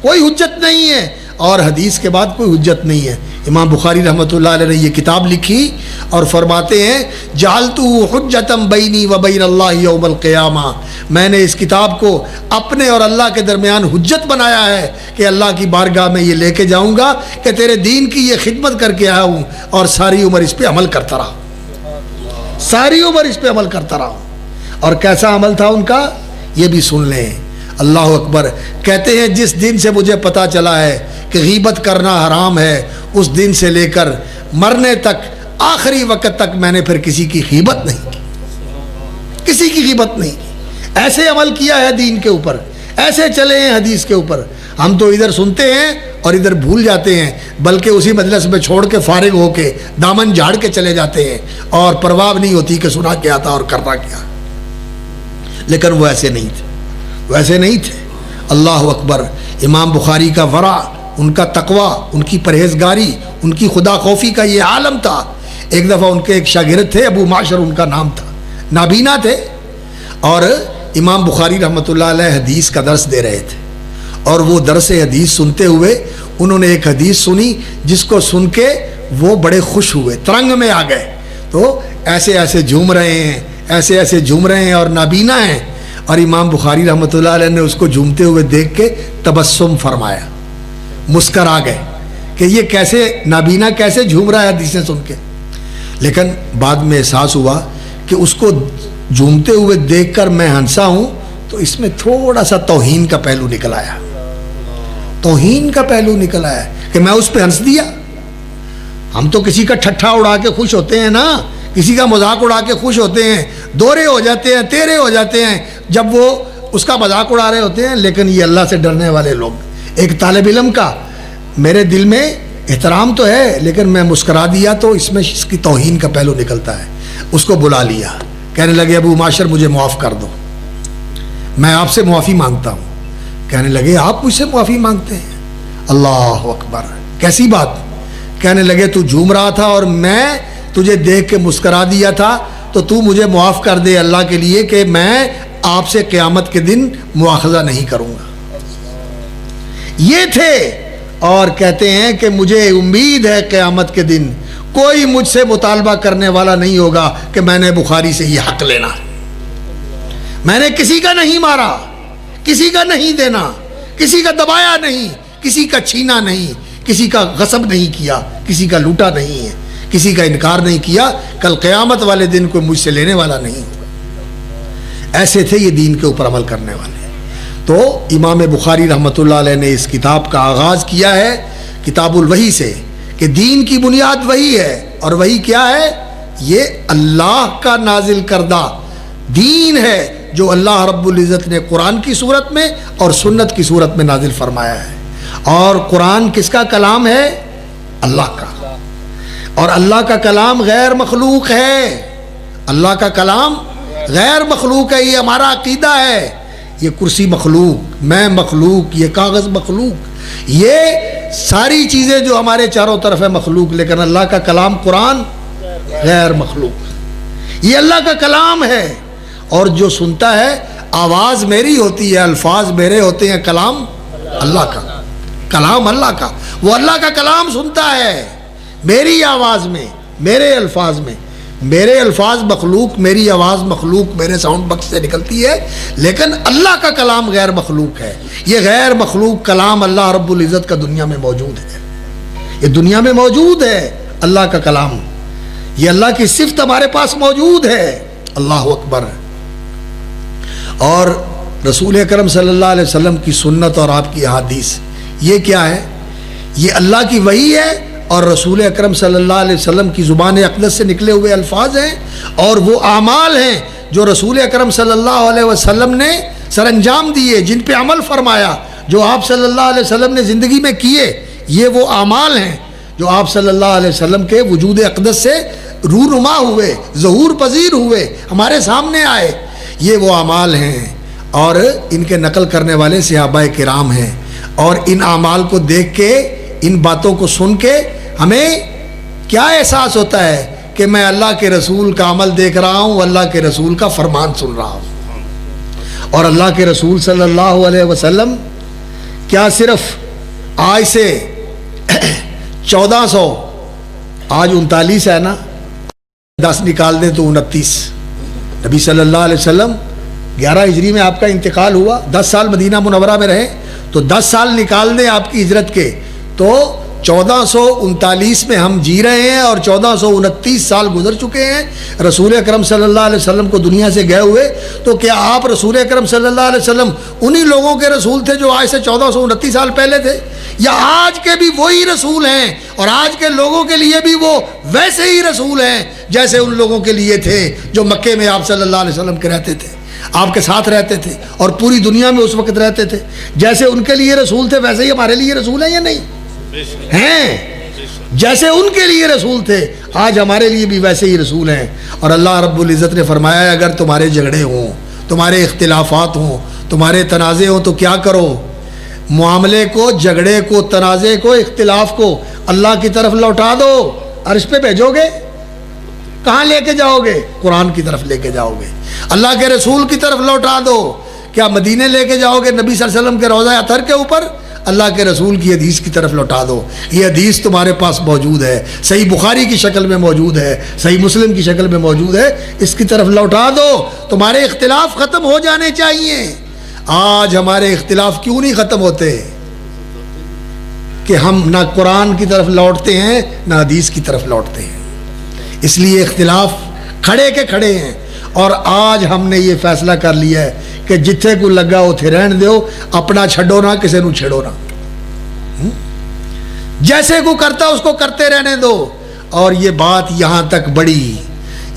کوئی حجت نہیں ہے اور حدیث کے بعد کوئی حجت نہیں ہے. امام بخاری رحمۃ اللہ علیہ نے یہ کتاب لکھی اور فرماتے ہیں جعلتہ حجۃ بینی و بین اللہ یوم القیامہ، میں نے اس کتاب کو اپنے اور اللہ کے درمیان حجت بنایا ہے کہ اللہ کی بارگاہ میں یہ لے کے جاؤں گا کہ تیرے دین کی یہ خدمت کر کے آیا ہوں اور ساری عمر اس پہ عمل کرتا رہا، ساری عمر اس پہ عمل کرتا رہا. اور کیسا عمل تھا ان کا یہ بھی سن لیں. اللہ اکبر. کہتے ہیں جس دن سے مجھے پتا چلا ہے کہ غیبت کرنا حرام ہے اس دن سے لے کر مرنے تک، آخری وقت تک میں نے پھر کسی کی غیبت نہیں کی، کسی کی غیبت نہیں کی. ایسے عمل کیا ہے دین کے اوپر، ایسے چلے ہیں حدیث کے اوپر. ہم تو ادھر سنتے ہیں اور ادھر بھول جاتے ہیں، بلکہ اسی مجلس میں چھوڑ کے فارغ ہو کے دامن جھاڑ کے چلے جاتے ہیں اور پرواہ نہیں ہوتی کہ سنا کیا تھا اور کرنا کیا. لیکن وہ ایسے نہیں تھے، ویسے نہیں تھے. اللہ اکبر. امام بخاری کا ورع، ان کا تقوی، ان کی پرہیزگاری، ان کی خدا خوفی کا یہ عالم تھا۔ ایک دفعہ ان کے ایک شاگرد تھے، ابو معشر ان کا نام تھا، نابینا تھے، اور امام بخاری رحمۃ اللہ علیہ حدیث کا درس دے رہے تھے، اور وہ درس حدیث سنتے ہوئے انہوں نے ایک حدیث سنی جس کو سن کے وہ بڑے خوش ہوئے، ترنگ میں آ گئے، تو ایسے ایسے جھوم رہے ہیں، ایسے ایسے جھوم رہے ہیں اور نابینا ہیں، اور امام بخاری رحمۃ اللہ علیہ نے اس کو جھومتے ہوئے دیکھ کے تبسم فرمایا، مسکرا گئے کہ یہ کیسے نابینا کیسے جھوم رہا ہے حدیثیں سن کے۔ لیکن بعد میں احساس ہوا کہ اس کو جھومتے ہوئے دیکھ کر میں ہنسا ہوں تو اس میں تھوڑا سا توہین کا پہلو نکل آیا، توہین کا پہلو نکل آیا کہ میں اس پہ ہنس دیا۔ ہم تو کسی کا ٹھٹھا اڑا کے خوش ہوتے ہیں نا، کسی کا مذاق اڑا کے خوش ہوتے ہیں، دورے ہو جاتے ہیں، تیرے ہو جاتے ہیں جب وہ اس کا مذاق اڑا رہے ہوتے ہیں۔ لیکن یہ اللہ سے ڈرنے والے لوگ، ایک طالب علم کا میرے دل میں احترام تو ہے لیکن میں مسکرا دیا تو اس میں اس کی توہین کا پہلو نکلتا ہے۔ اس کو بلا لیا، کہنے لگے ابو معاشر مجھے معاف کر دو، میں آپ سے معافی مانگتا ہوں۔ کہنے لگے آپ مجھ سے معافی مانگتے ہیں؟ اللہ اکبر، کیسی بات؟ کہنے لگے تو جھوم رہا تھا اور میں تجھے دیکھ کے مسکرا دیا تھا، تو مجھے معاف کر دے اللہ کے لیے کہ میں آپ سے قیامت کے دن مواخذہ نہیں کروں گا۔ یہ تھے، اور کہتے ہیں کہ مجھے امید ہے قیامت کے دن کوئی مجھ سے مطالبہ کرنے والا نہیں ہوگا کہ میں نے بخاری سے یہ حق لینا ہے، میں نے کسی کا نہیں مارا، کسی کا نہیں دینا، کسی کا دبایا نہیں، کسی کا چھینا نہیں، کسی کا غصب نہیں کیا، کسی کا لوٹا نہیں ہے، کسی کا انکار نہیں کیا، کل قیامت والے دن کوئی مجھ سے لینے والا نہیں ہوگا۔ ایسے تھے یہ دین کے اوپر عمل کرنے والے۔ تو امام بخاری رحمۃ اللہ علیہ نے اس کتاب کا آغاز کیا ہے کتاب الوحی سے کہ دین کی بنیاد وحی ہے، اور وحی کیا ہے؟ یہ اللہ کا نازل کردہ دین ہے جو اللہ رب العزت نے قرآن کی صورت میں اور سنت کی صورت میں نازل فرمایا ہے۔ اور قرآن کس کا کلام ہے؟ اللہ کا، اور اللہ کا کلام غیر مخلوق ہے، اللہ کا کلام غیر مخلوق ہے، یہ ہمارا عقیدہ ہے۔ یہ کرسی مخلوق، میں مخلوق، یہ کاغذ مخلوق، یہ ساری چیزیں جو ہمارے چاروں طرف ہے مخلوق، لیکن اللہ کا کلام قرآن غیر مخلوق، یہ اللہ کا کلام ہے۔ اور جو سنتا ہے آواز میری ہوتی ہے، الفاظ میرے ہوتے ہیں، کلام اللہ کا، کلام اللہ کا، وہ اللہ کا کلام سنتا ہے میری آواز میں، میرے الفاظ میں۔ میرے الفاظ مخلوق، میری آواز مخلوق، میرے ساؤنڈ باکس سے نکلتی ہے، لیکن اللہ کا کلام غیر مخلوق ہے۔ یہ غیر مخلوق کلام اللہ رب العزت کا دنیا میں موجود ہے، یہ دنیا میں موجود ہے اللہ کا کلام، یہ اللہ کی صفت ہمارے پاس موجود ہے۔ اللہ اکبر۔ اور رسول اکرم صلی اللہ علیہ وسلم کی سنت اور آپ کی احادیث، یہ کیا ہے؟ یہ اللہ کی وحی ہے اور رسول اکرم صلی اللہ علیہ وسلم کی زبان اقدس سے نکلے ہوئے الفاظ ہیں، اور وہ اعمال ہیں جو رسول اکرم صلی اللہ علیہ وسلم نے سر انجام دیے، جن پہ عمل فرمایا، جو آپ صلی اللہ علیہ وسلم نے زندگی میں کیے۔ یہ وہ اعمال ہیں جو آپ صلی اللہ علیہ وسلم کے وجود اقدس سے رونما ہوئے، ظہور پذیر ہوئے، ہمارے سامنے آئے۔ یہ وہ اعمال ہیں، اور ان کے نقل کرنے والے صحابہ کرام ہیں، اور ان اعمال کو دیکھ کے، ان باتوں کو سن کے ہمیں کیا احساس ہوتا ہے کہ میں اللہ کے رسول کا عمل دیکھ رہا ہوں، اللہ کے رسول کا فرمان سن رہا ہوں۔ اور اللہ کے رسول صلی اللہ علیہ وسلم کیا صرف آج سے 1400، آج 39 ہے نا، 10 نکال دیں تو 29، نبی صلی اللہ علیہ وسلم 11 ہجری میں آپ کا انتقال ہوا، 10 سال مدینہ منورہ میں رہے، تو 10 سال نکال دیں آپ کی ہجرت کے تو 1439 میں ہم جی رہے ہیں، اور 1429 سال گزر چکے ہیں رسول اکرم صلی اللہ علیہ وسلم کو دنیا سے گئے ہوئے۔ تو کیا آپ رسول اکرم صلی اللہ علیہ وسلم انہی لوگوں کے رسول تھے جو آج سے 1429 سال پہلے تھے، یا آج کے بھی وہی رسول ہیں اور آج کے لوگوں کے لیے بھی وہ ویسے ہی رسول ہیں جیسے ان لوگوں کے لیے تھے جو مکے میں آپ صلی اللہ علیہ وسلم کے رہتے تھے، آپ کے ساتھ رہتے تھے اور پوری دنیا میں اس وقت رہتے تھے؟ جیسے ان کے لیے رسول تھے ویسے ہی ہمارے لیے رسول ہیں یا نہیں ہیں؟ جیسے ان کے لیے رسول تھے آج ہمارے لیے بھی ویسے ہی رسول ہیں۔ اور اللہ رب العزت نے فرمایا ہے اگر تمہارے جھگڑے ہوں، تمہارے اختلافات ہوں، تمہارے تنازع ہوں تو کیا کرو؟ معاملے کو, جھگڑے کو, تنازع کو, اختلاف کو اللہ کی طرف لوٹا دو. عرش پہ بھیجو گے, کہاں لے کے جاؤ گے؟ قرآن کی طرف لے کے جاؤ گے. اللہ کے رسول کی طرف لوٹا دو. کیا مدینے لے کے جاؤ گے نبی صلی اللہ علیہ وسلم کے روضہ اطہر کے اوپر؟ اللہ کے رسول کی حدیث کی طرف لوٹا دو. یہ حدیث تمہارے پاس موجود ہے, صحیح بخاری کی شکل میں موجود ہے, صحیح مسلم کی شکل میں موجود ہے, اس کی طرف لوٹا دو. تمہارے اختلاف ختم ہو جانے چاہیے. آج ہمارے اختلاف کیوں نہیں ختم ہوتے؟ کہ ہم نہ قرآن کی طرف لوٹتے ہیں نہ حدیث کی طرف لوٹتے ہیں. اس لیے اختلاف کھڑے کے کھڑے ہیں. اور آج ہم نے یہ فیصلہ کر لیا ہے کہ جتھے کو لگا اتھے رہن دیو, اپنا چھڈو نہ, کسی نو چھڑو نہ. جیسے کو کرتا اس کو کرتے رہنے دو. اور یہ بات یہاں تک بڑی,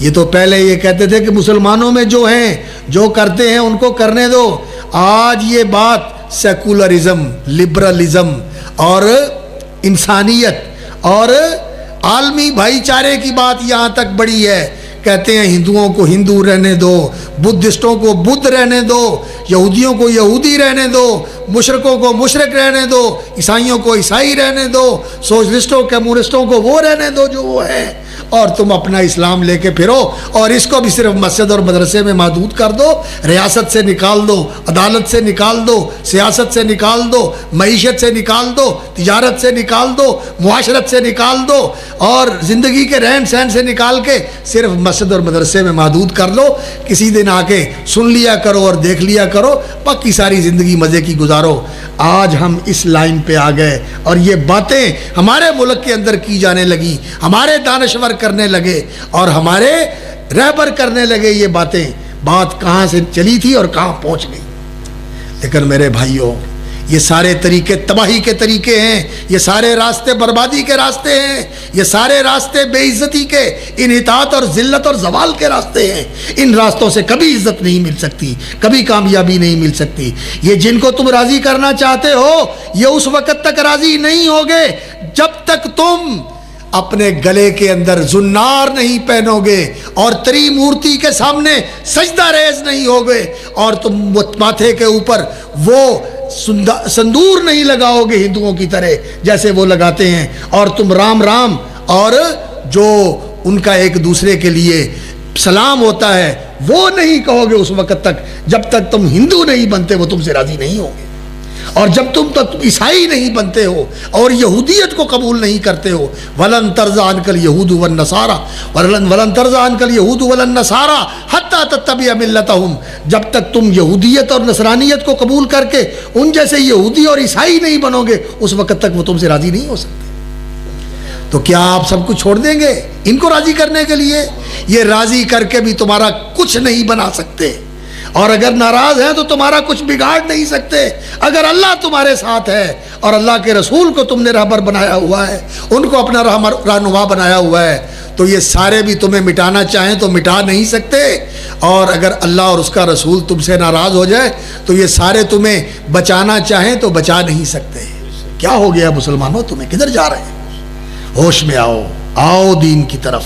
یہ تو پہلے یہ کہتے تھے کہ مسلمانوں میں جو ہیں, جو کرتے ہیں ان کو کرنے دو. آج یہ بات سیکولرزم, لبرلزم اور انسانیت اور عالمی بھائی چارے کی بات یہاں تک بڑی ہے. کہتے ہیں ہندوؤں کو ہندو رہنے دو, بدھسٹوں کو بدھ رہنے دو, یہودیوں کو یہودی رہنے دو, مشرکوں کو مشرک رہنے دو, عیسائیوں کو عیسائی رہنے دو, سوشلسٹوں کمیونسٹوں کو وہ رہنے دو جو وہ ہیں, اور تم اپنا اسلام لے کے پھرو. اور اس کو بھی صرف مسجد اور مدرسے میں محدود کر دو. ریاست سے نکال دو, عدالت سے نکال دو, سیاست سے نکال دو, معیشت سے نکال دو, تجارت سے نکال دو, معاشرت سے نکال دو, اور زندگی کے رہن سہن سے نکال کے صرف مسجد اور مدرسے میں محدود کر لو. کسی دن آ کے سن لیا کرو اور دیکھ لیا کرو, باقی ساری زندگی مزے کی گزارو. آج ہم اس لائن پہ آ گئے اور یہ باتیں ہمارے ملک کے اندر کی جانے لگی, ہمارے دانشور کرنے لگے اور ہمارے رہبر کرنے لگے یہ باتیں. بات کہاں سے چلی تھی اور کہاں پہنچ گئی. لیکن میرے بھائیوں, یہ سارے طریقے تباہی کے طریقے ہیں, یہ سارے راستے بربادی کے راستے ہیں, یہ سارے راستے بے عزتی کے, انحطاط اور ذلت اور زوال کے راستے ہیں. ان راستوں سے کبھی عزت نہیں مل سکتی, کبھی کامیابی نہیں مل سکتی. یہ جن کو تم راضی کرنا چاہتے ہو, یہ اس وقت تک راضی نہیں ہوگے جب تک تم اپنے گلے کے اندر زنار نہیں پہنو گے اور تری مورتی کے سامنے سجدہ ریز نہیں ہوگے, اور تم ماتھے کے اوپر وہ سندور نہیں لگاؤ گے ہندوؤں کی طرح جیسے وہ لگاتے ہیں, اور تم رام رام اور جو ان کا ایک دوسرے کے لیے سلام ہوتا ہے وہ نہیں کہو گے اس وقت تک جب تک تم ہندو نہیں بنتے. وہ تم سے راضی نہیں ہوں گے. اور جب تم تک عیسائی نہیں بنتے ہو اور یہودیت کو قبول نہیں کرتے ہو, ولن ترضى عنك اليهود والنصارى ولن ترضى عنك اليهود والنصارى حتى تتبع ملتهم, جب تک تم یہودیت اور نصرانیت کو قبول کر کے ان جیسے یہودی اور عیسائی نہیں بنو گے اس وقت تک وہ تم سے راضی نہیں ہو سکتے. تو کیا آپ سب کچھ چھوڑ دیں گے ان کو راضی کرنے کے لیے؟ یہ راضی کر کے بھی تمہارا کچھ نہیں بنا سکتے, اور اگر ناراض ہیں تو تمہارا کچھ بگاڑ نہیں سکتے. اگر اللہ تمہارے ساتھ ہے اور اللہ کے رسول کو تم نے رہبر بنایا ہوا ہے, ان کو اپنا رہنما بنایا ہوا ہے, تو یہ سارے بھی تمہیں مٹانا چاہیں تو مٹا نہیں سکتے. اور اگر اللہ اور اس کا رسول تم سے ناراض ہو جائے تو یہ سارے تمہیں بچانا چاہیں تو بچا نہیں سکتے. کیا ہو گیا مسلمانوں, تمہیں کدھر جا رہے ہیں؟ ہوش میں آؤ, آؤ دین کی طرف,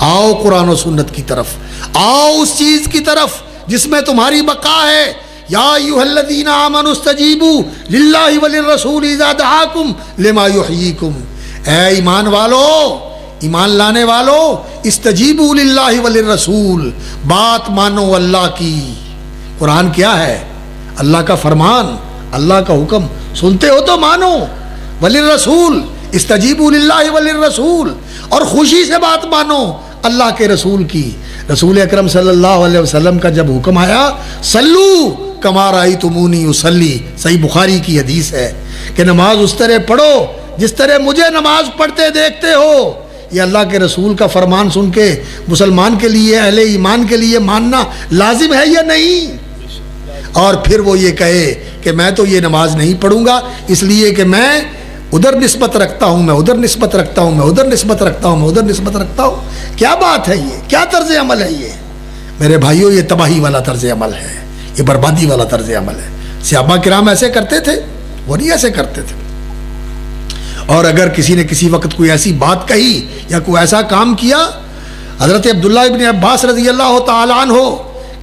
آؤ قرآن و سنت کی طرف, آؤ اس چیز کی طرف جس میں تمہاری بقا ہے. یا ایھا الذین آمنوا استجیبوا للہ وللرسول اذا دعاکم لما یحییکم, اے ایمان والو, ایمان لانے والو, استجیبوا للہ وللرسول, بات مانو اللہ کی. قرآن کیا ہے؟ اللہ کا فرمان, اللہ کا حکم. سنتے ہو تو مانو. وللرسول, استجیبوا للہ وللرسول, اور خوشی سے بات مانو اللہ کے رسول کی. رسول اکرم صلی اللہ علیہ وسلم کا جب حکم آیا, صلو کما رأیتمونی اصلی, صحیح بخاری کی حدیث ہے کہ نماز اس طرح پڑھو جس طرح مجھے نماز پڑھتے دیکھتے ہو. یہ اللہ کے رسول کا فرمان سن کے مسلمان کے لیے, اہل ایمان کے لیے ماننا لازم ہے یا نہیں؟ اور پھر وہ یہ کہے کہ میں تو یہ نماز نہیں پڑھوں گا اس لیے کہ میں ادھر نسبت رکھتا ہوں, میں ادھر نسبت رکھتا ہوں, میں ادھر نسبت رکھتا ہوں, میں ادھر نسبت رکھتا ہوں. کیا بات ہے یہ؟ کیا طرز عمل ہے یہ؟ میرے بھائیوں, یہ تباہی والا طرز عمل ہے, یہ بربادی والا طرز عمل ہے. صحابہ کرام ایسے کرتے تھے؟ وہ نہیں ایسے کرتے تھے. اور اگر کسی نے کسی وقت کوئی ایسی بات کہی یا کوئی ایسا کام کیا, حضرت عبداللہ ابن عباس رضی اللہ تعالیٰ عنہ,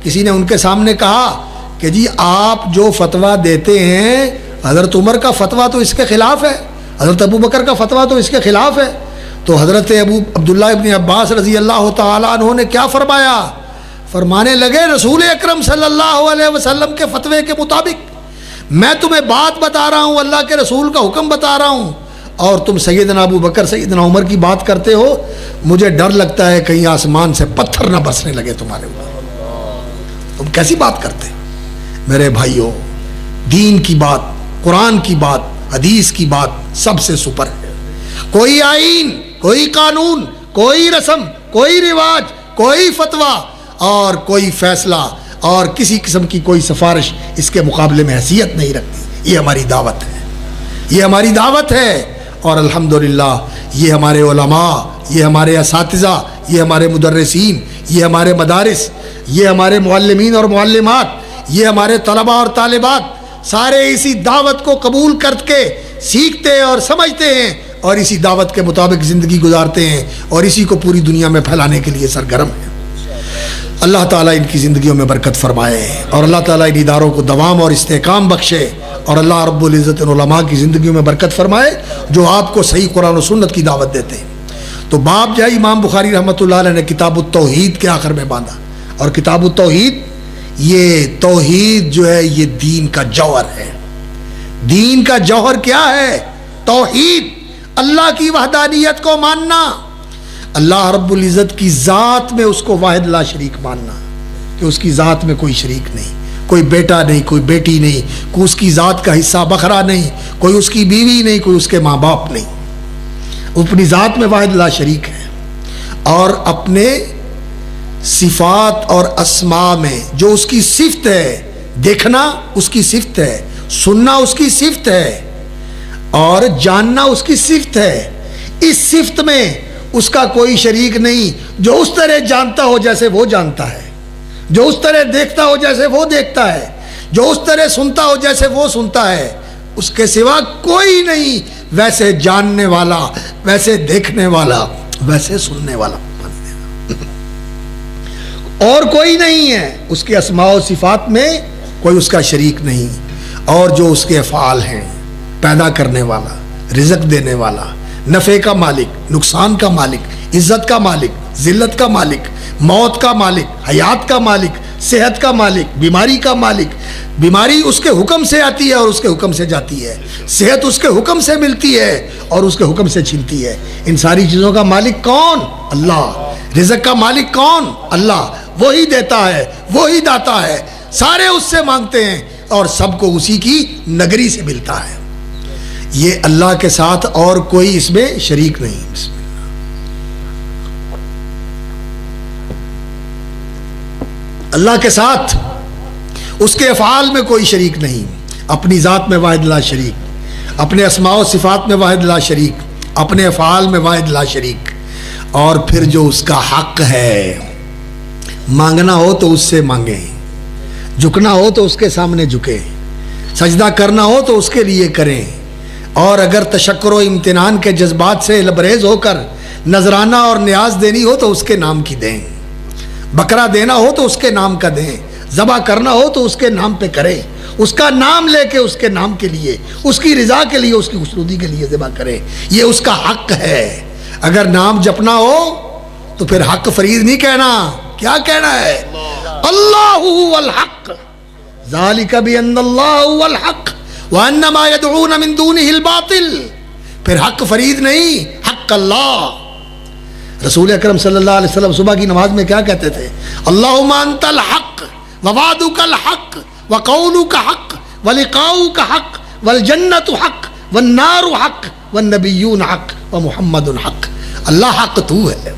کسی نے ان کے سامنے کہا کہ جی آپ جو فتویٰ دیتے ہیں حضرت عمر کا فتویٰ تو اس کے خلاف ہے، حضرت ابو بکر کا فتویٰ تو اس کے خلاف ہے. تو حضرت عبداللہ ابن عباس رضی اللہ تعالیٰ عنہ نے کیا فرمایا؟ فرمانے لگے رسول اکرم صلی اللہ علیہ وسلم کے فتوے کے مطابق میں تمہیں بات بتا رہا ہوں، اللہ کے رسول کا حکم بتا رہا ہوں، اور تم سیدنا ابو بکر سیدنا عمر کی بات کرتے ہو. مجھے ڈر لگتا ہے کہیں آسمان سے پتھر نہ برسنے لگے تمہارے اوپر. تم کیسی بات کرتے؟ میرے بھائیوں، دین کی بات، قرآن کی بات، حدیث کی بات سب سے سپر ہے. کوئی آئین، کوئی قانون، کوئی رسم، کوئی رواج، کوئی فتویٰ اور کوئی فیصلہ اور کسی قسم کی کوئی سفارش اس کے مقابلے میں حیثیت نہیں رکھتی. یہ ہماری دعوت ہے، یہ ہماری دعوت ہے. اور الحمدللہ یہ ہمارے علماء، یہ ہمارے اساتذہ، یہ ہمارے مدرسین، یہ ہمارے مدارس، یہ ہمارے معلمین اور معلمات، یہ ہمارے طلباء اور طالبات سارے اسی دعوت کو قبول کر کے سیکھتے اور سمجھتے ہیں اور اسی دعوت کے مطابق زندگی گزارتے ہیں اور اسی کو پوری دنیا میں پھیلانے کے لیے سرگرم ہیں. اللہ تعالیٰ ان کی زندگیوں میں برکت فرمائے اور اللہ تعالیٰ ان اداروں کو دوام اور استحکام بخشے اور اللہ رب العزت ان علماء کی زندگیوں میں برکت فرمائے جو آپ کو صحیح قرآن و سنت کی دعوت دیتے ہیں. تو باب جو ہے امام بخاری رحمۃ اللہ علیہ نے کتاب التوحید کے آخر میں باندھا، اور کتاب التوحید، یہ توحید جو ہے یہ دین کا جوہر ہے. دین کا جوہر کیا ہے؟ توحید، اللہ کی وحدانیت کو ماننا، اللہ رب العزت کی ذات میں اس کو واحد لا شریک ماننا کہ اس کی ذات میں کوئی شریک نہیں، کوئی بیٹا نہیں، کوئی بیٹی نہیں، کوئی اس کی ذات کا حصہ بکھرا نہیں، کوئی اس کی بیوی نہیں، کوئی اس کے ماں باپ نہیں. اپنی ذات میں واحد لا شریک ہے. اور اپنے صفات اور اسماء میں جو اس کی صفت ہے، دیکھنا اس کی صفت ہے، سننا اس کی صفت ہے اور جاننا اس کی صفت ہے. اس صفت میں اس کا کوئی شریک نہیں. جو اس طرح جانتا ہو جیسے وہ جانتا ہے، جو اس طرح دیکھتا ہو جیسے وہ دیکھتا ہے، جو اس طرح سنتا ہو جیسے وہ سنتا ہے، اس کے سوا کوئی نہیں ویسے جاننے والا، ویسے دیکھنے والا، ویسے سننے والا، اور کوئی نہیں ہے. اس کے اسماء و صفات میں کوئی اس کا شریک نہیں. اور جو اس کے افعال ہیں، پیدا کرنے والا، رزق دینے والا، نفع کا مالک، نقصان کا مالک، عزت کا مالک، ذلت کا مالک، موت کا مالک، حیات کا مالک، صحت کا مالک، بیماری کا مالک. بیماری اس کے حکم سے آتی ہے اور اس کے حکم سے جاتی ہے، صحت اس کے حکم سے ملتی ہے اور اس کے حکم سے چھنتی ہے. ان ساری چیزوں کا مالک کون؟ اللہ. رزق کا مالک کون؟ اللہ. وہی دیتا ہے، وہی داتا ہے. سارے اس سے مانگتے ہیں اور سب کو اسی کی نگری سے ملتا ہے. یہ اللہ کے ساتھ اور کوئی اس میں شریک نہیں. بسم اللہ. اللہ کے ساتھ اس کے افعال میں کوئی شریک نہیں. اپنی ذات میں واحد لا شریک، اپنے اسماء و صفات میں واحد لا شریک، اپنے افعال میں واحد لا شریک. اور پھر جو اس کا حق ہے، مانگنا ہو تو اس سے مانگے، جھکنا ہو تو اس کے سامنے جھکے، سجدہ کرنا ہو تو اس کے لیے کریں. اور اگر تشکر و امتنان کے جذبات سے لبریز ہو کر نذرانہ اور نیاز دینی ہو تو اس کے نام کی دیں، بکرا دینا ہو تو اس کے نام کا دیں، ذبح کرنا ہو تو اس کے نام پہ کریں، اس کا نام لے کے اس کے نام کے لیے، اس کی رضا کے لیے، اس کی خوشنودی کے لیے ذبح کریں. یہ اس کا حق ہے. اگر نام جپنا ہو تو پھر حق فرید نہیں کہنا. کیا کہنا ہے؟ اللہ هو الحق ذالک بان اللہ هو الحق وان ما يدعون من دونه الباطل. پھر حق فرید نہیں، حق اللہ. رسول اکرم صلی اللہ علیہ وسلم صبح کی نماز میں کیا کہتے تھے؟ اللہم انت الحق ووعدک الحق وقولک حق ولقاؤک حق والجنت حق والنار حق والنبیون حق ومحمد حق. اللہ حق تو ہے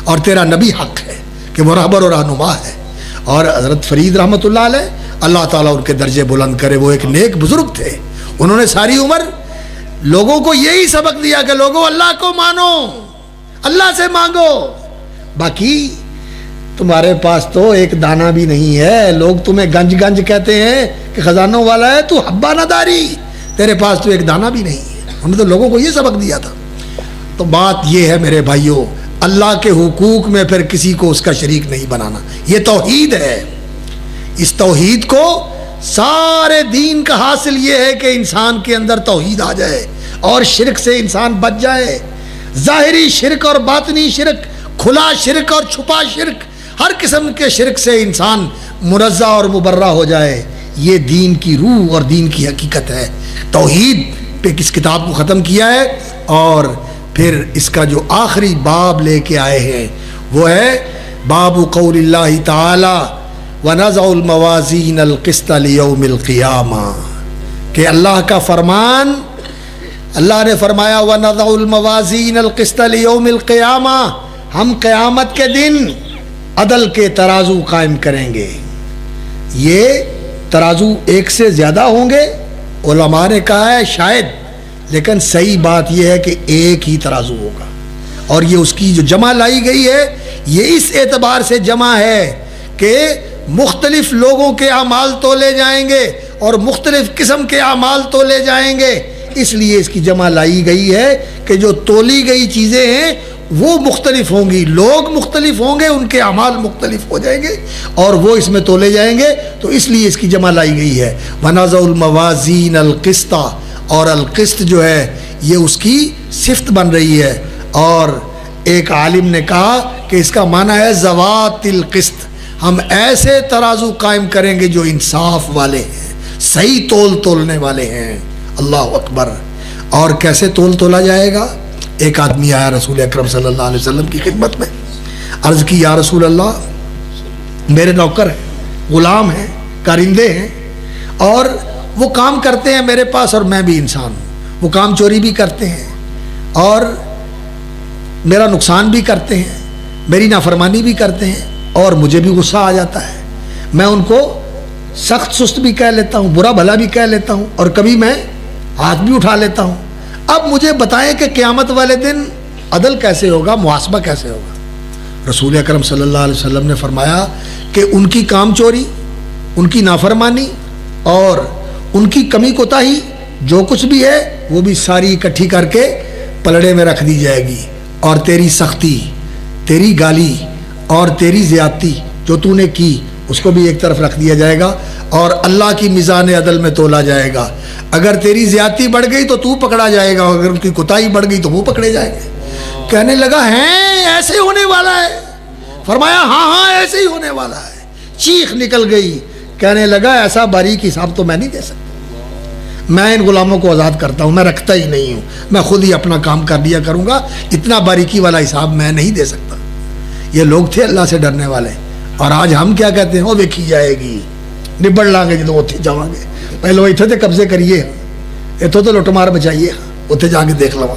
اور تیرا نبی حق ہے کہ وہ رہبر و رہنما ہے. اور حضرت فرید رحمۃ اللہ علیہ، اللہ تعالیٰ ان کے درجے بلند کرے، وہ ایک نیک بزرگ تھے. انہوں نے ساری عمر لوگوں کو یہی سبق دیا کہ لوگوں اللہ کو مانو، اللہ سے مانگو، باقی تمہارے پاس تو ایک دانہ بھی نہیں ہے. لوگ تمہیں گنج گنج کہتے ہیں کہ خزانوں والا ہے، تو حبہ نہ داری، تیرے پاس تو ایک دانہ بھی نہیں ہے. انہوں نے تو لوگوں کو یہ سبق دیا تھا. تو بات یہ ہے میرے بھائیوں، اللہ کے حقوق میں پھر کسی کو اس کا شریک نہیں بنانا. یہ توحید ہے. اس توحید کو سارے دین کا حاصل یہ ہے کہ انسان کے اندر توحید آ جائے اور شرک سے انسان بچ جائے. ظاہری شرک اور باطنی شرک، کھلا شرک اور چھپا شرک، ہر قسم کے شرک سے انسان منزہ اور مبرہ ہو جائے. یہ دین کی روح اور دین کی حقیقت ہے. توحید پہ کس کتاب کو ختم کیا ہے، اور پھر اس کا جو آخری باب لے کے آئے ہیں وہ ہے باب قول اللہ تعالی وَنَضَعُ الْمَوَازِينَ الْقِسْطَ لِيَوْمِ الْقِيَامَةِ، کہ اللہ کا فرمان، اللہ نے فرمایا وَنَضَعُ الْمَوَازِينَ الْقِسْطَ لِيَوْمِ الْقِيَامَةِ، ہم قیامت کے دن عدل کے ترازو قائم کریں گے. یہ ترازو ایک سے زیادہ ہوں گے، علماء نے کہا ہے شاید، لیکن صحیح بات یہ ہے کہ ایک ہی ترازو ہوگا. اور یہ اس کی جو جمع لائی گئی ہے یہ اس اعتبار سے جمع ہے کہ مختلف لوگوں کے اعمال تولے جائیں گے اور مختلف قسم کے اعمال تولے جائیں گے. اس لیے اس کی جمع لائی گئی ہے کہ جو تولی گئی چیزیں ہیں وہ مختلف ہوں گی، لوگ مختلف ہوں گے، ان کے اعمال مختلف ہو جائیں گے اور وہ اس میں تولے جائیں گے. تو اس لیے اس کی جمع لائی گئی ہے وَنَضَعُ الْمَوَازِينَ الْقِسْطَ، اور القسط جو ہے یہ اس کی صفت بن رہی ہے. اور ایک عالم نے کہا کہ اس کا معنی ہے ذوات القسط، ہم ایسے ترازو قائم کریں گے جو انصاف والے ہیں، صحیح تول تولنے والے ہیں. اللہ اکبر. اور کیسے تول تولا جائے گا؟ ایک آدمی آیا رسول اکرم صلی اللہ علیہ وسلم کی خدمت میں، عرض کی یا رسول اللہ میرے نوکر ہیں، غلام ہیں، کارندے ہیں، اور وہ کام کرتے ہیں میرے پاس اور میں بھی انسان ہوں. وہ کام چوری بھی کرتے ہیں اور میرا نقصان بھی کرتے ہیں، میری نافرمانی بھی کرتے ہیں، اور مجھے بھی غصہ آ جاتا ہے. میں ان کو سخت سست بھی کہہ لیتا ہوں، برا بھلا بھی کہہ لیتا ہوں، اور کبھی میں ہاتھ بھی اٹھا لیتا ہوں. اب مجھے بتائیں کہ قیامت والے دن عدل کیسے ہوگا، محاسبہ کیسے ہوگا؟ رسول اکرم صلی اللہ علیہ وسلم نے فرمایا کہ ان کی کام چوری، ان کی نافرمانی اور ان کی کمی کوتاہی جو کچھ بھی ہے وہ بھی ساری اکٹھی کر کے پلڑے میں رکھ دی جائے گی، اور تیری سختی، تیری گالی اور تیری زیادتی جو تو نے کی اس کو بھی ایک طرف رکھ دیا جائے گا، اور اللہ کی میزان عدل میں تولا جائے گا. اگر تیری زیادتی بڑھ گئی تو پکڑا جائے گا، اگر ان کی کوتاہی بڑھ گئی تو وہ پکڑے جائیں گے. کہنے لگا ہیں ایسے ہی ہونے والا ہے؟ فرمایا ہاں ایسے ہی ہونے والا ہے. چیخ نکل گئی. کہنے لگا ایسا باریک حساب تو میں نہیں دے سکتا، میں ان غلاموں کو آزاد کرتا ہوں، میں رکھتا ہی نہیں ہوں، میں خود ہی اپنا کام کر لیا کروں گا، اتنا باریکی والا حساب میں نہیں دے سکتا. یہ لوگ تھے اللہ سے ڈرنے والے. اور آج ہم کیا کہتے ہیں؟ وہ دیکھی جائے گی، نبڑ لیں گے جدو اتنے جاؤں گے، پہلے اتنے تے قبضے کریے، اتوں تو لٹ مار بچائیے، اتنے جا کے دیکھ لوا.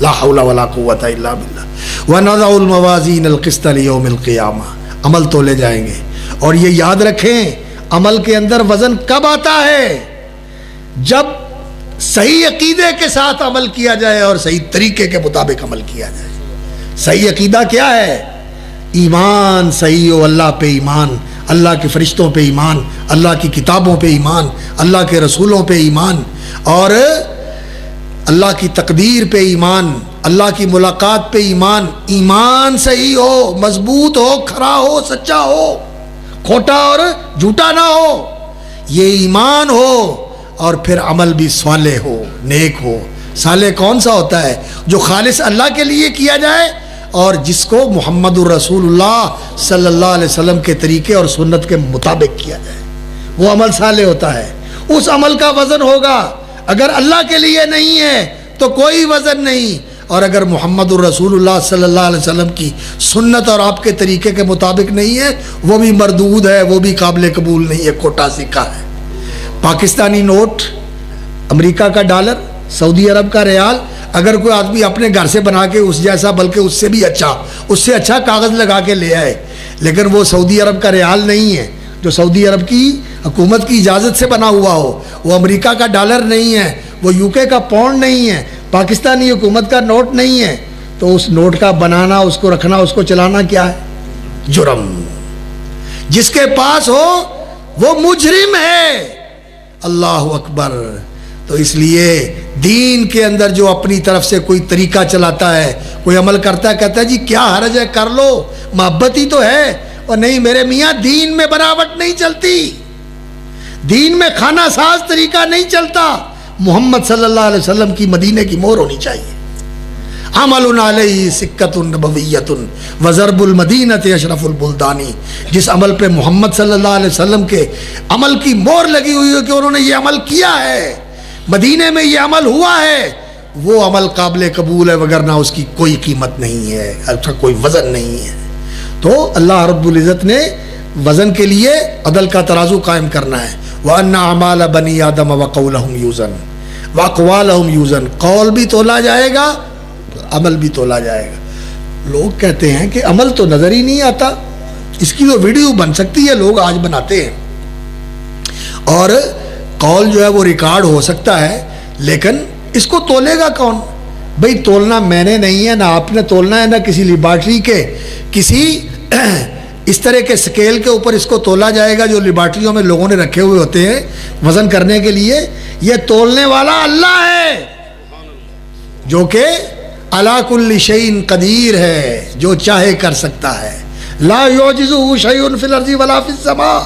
لا حول ولا قوت الا باللہ. وَنَضَعُ الْمَوَازِينَ الْقِسْطَ لِيَوْمِ الْقِيَامَةِ، عمل تولے جائیں گے. اور یہ یاد رکھیں عمل کے اندر وزن کب آتا ہے؟ جب صحیح عقیدے کے ساتھ عمل کیا جائے اور صحیح طریقے کے مطابق عمل کیا جائے. صحیح عقیدہ کیا ہے؟ ایمان صحیح ہو، اللہ پہ ایمان، اللہ کے فرشتوں پہ ایمان، اللہ کی کتابوں پہ ایمان، اللہ کے رسولوں پہ ایمان، اور اللہ کی تقدیر پہ ایمان، اللہ کی ملاقات پہ ایمان. ایمان صحیح ہو، مضبوط ہو، کھرا ہو، سچا ہو، کھوٹا اور جھوٹا نہ ہو. یہ ایمان ہو، اور پھر عمل بھی صالح ہو، نیک ہو. صالح کون سا ہوتا ہے؟ جو خالص اللہ کے لیے کیا جائے اور جس کو محمد الرسول اللہ صلی اللہ علیہ وسلم کے طریقے اور سنت کے مطابق کیا جائے، وہ عمل صالح ہوتا ہے. اس عمل کا وزن ہوگا. اگر اللہ کے لیے نہیں ہے تو کوئی وزن نہیں، اور اگر محمد الرسول اللہ صلی اللہ علیہ وسلم کی سنت اور آپ کے طریقے کے مطابق نہیں ہے وہ بھی مردود ہے، وہ بھی قابل قبول نہیں ہے، کھوٹا سکہ ہے. پاکستانی نوٹ، امریکہ کا ڈالر، سعودی عرب کا ریال، اگر کوئی آدمی اپنے گھر سے بنا کے اس جیسا بلکہ اس سے اچھا کاغذ لگا کے لے آئے، لیکن وہ سعودی عرب کا ریال نہیں ہے جو سعودی عرب کی حکومت کی اجازت سے بنا ہوا ہو، وہ امریکہ کا ڈالر نہیں ہے، وہ UK کا پاؤنڈ نہیں ہے، پاکستانی حکومت کا نوٹ نہیں ہے، تو اس نوٹ کا بنانا، اس کو رکھنا، اس کو چلانا کیا ہے؟ جرم. جس کے پاس ہو وہ مجرم ہے. اللہ اکبر. تو اس لیے دین کے اندر جو اپنی طرف سے کوئی طریقہ چلاتا ہے، کوئی عمل کرتا ہے، کہتا ہے جی کیا حرج ہے، کر لو، محبت ہی تو ہے. اور نہیں میرے میاں، دین میں بناوٹ نہیں چلتی. دین میں خانہ ساز طریقہ نہیں چلتا، محمد صلی اللہ علیہ وسلم کی مدینے کی مہر ہونی چاہیے۔ عمل علیہ سکۃ نبویۃ وضرب المدینۃ اشرف البلدانی، جس عمل پہ محمد صلی اللہ علیہ وسلم کے عمل کی مہر لگی ہوئی ہے کہ انہوں نے یہ عمل کیا ہے، مدینے میں یہ عمل ہوا ہے، وہ عمل قابل قبول ہے، وگرنہ اس کی کوئی قیمت نہیں ہے، اس کا کوئی وزن نہیں ہے۔ تو اللہ رب العزت نے وزن کے لیے عدل کا ترازو قائم کرنا ہے۔ وَأَنَّ أَعْمَالَ بَنِي آدَمَ وَقَوْلَهُمْ يُوزَنُ وَأَقْوَالَهُمْ يُوزَنُ، قول بھی تولا جائے گا، عمل بھی تولا جائے گا۔ لوگ کہتے ہیں کہ عمل تو نظر ہی نہیں آتا، اس کی تو ویڈیو بن سکتی ہے، لوگ آج بناتے ہیں، اور قول جو ہے وہ ریکارڈ ہو سکتا ہے، لیکن اس کو تولے گا کون؟ بھئی تولنا میں نے نہیں ہے، نہ آپ نے تولنا ہے، نہ کسی لیبارٹری کے کسی اس طرح کے سکیل کے اوپر اس کو تولا جائے گا جو لیبارٹریوں میں لوگوں نے رکھے ہوئے ہوتے ہیں وزن کرنے کے لیے۔ یہ تولنے والا اللہ ہے جو کہ علی کل شیء قدیر ہے، جو چاہے کر سکتا ہے۔ لا یعجزہ شیء فی الارض ولا فی السماء،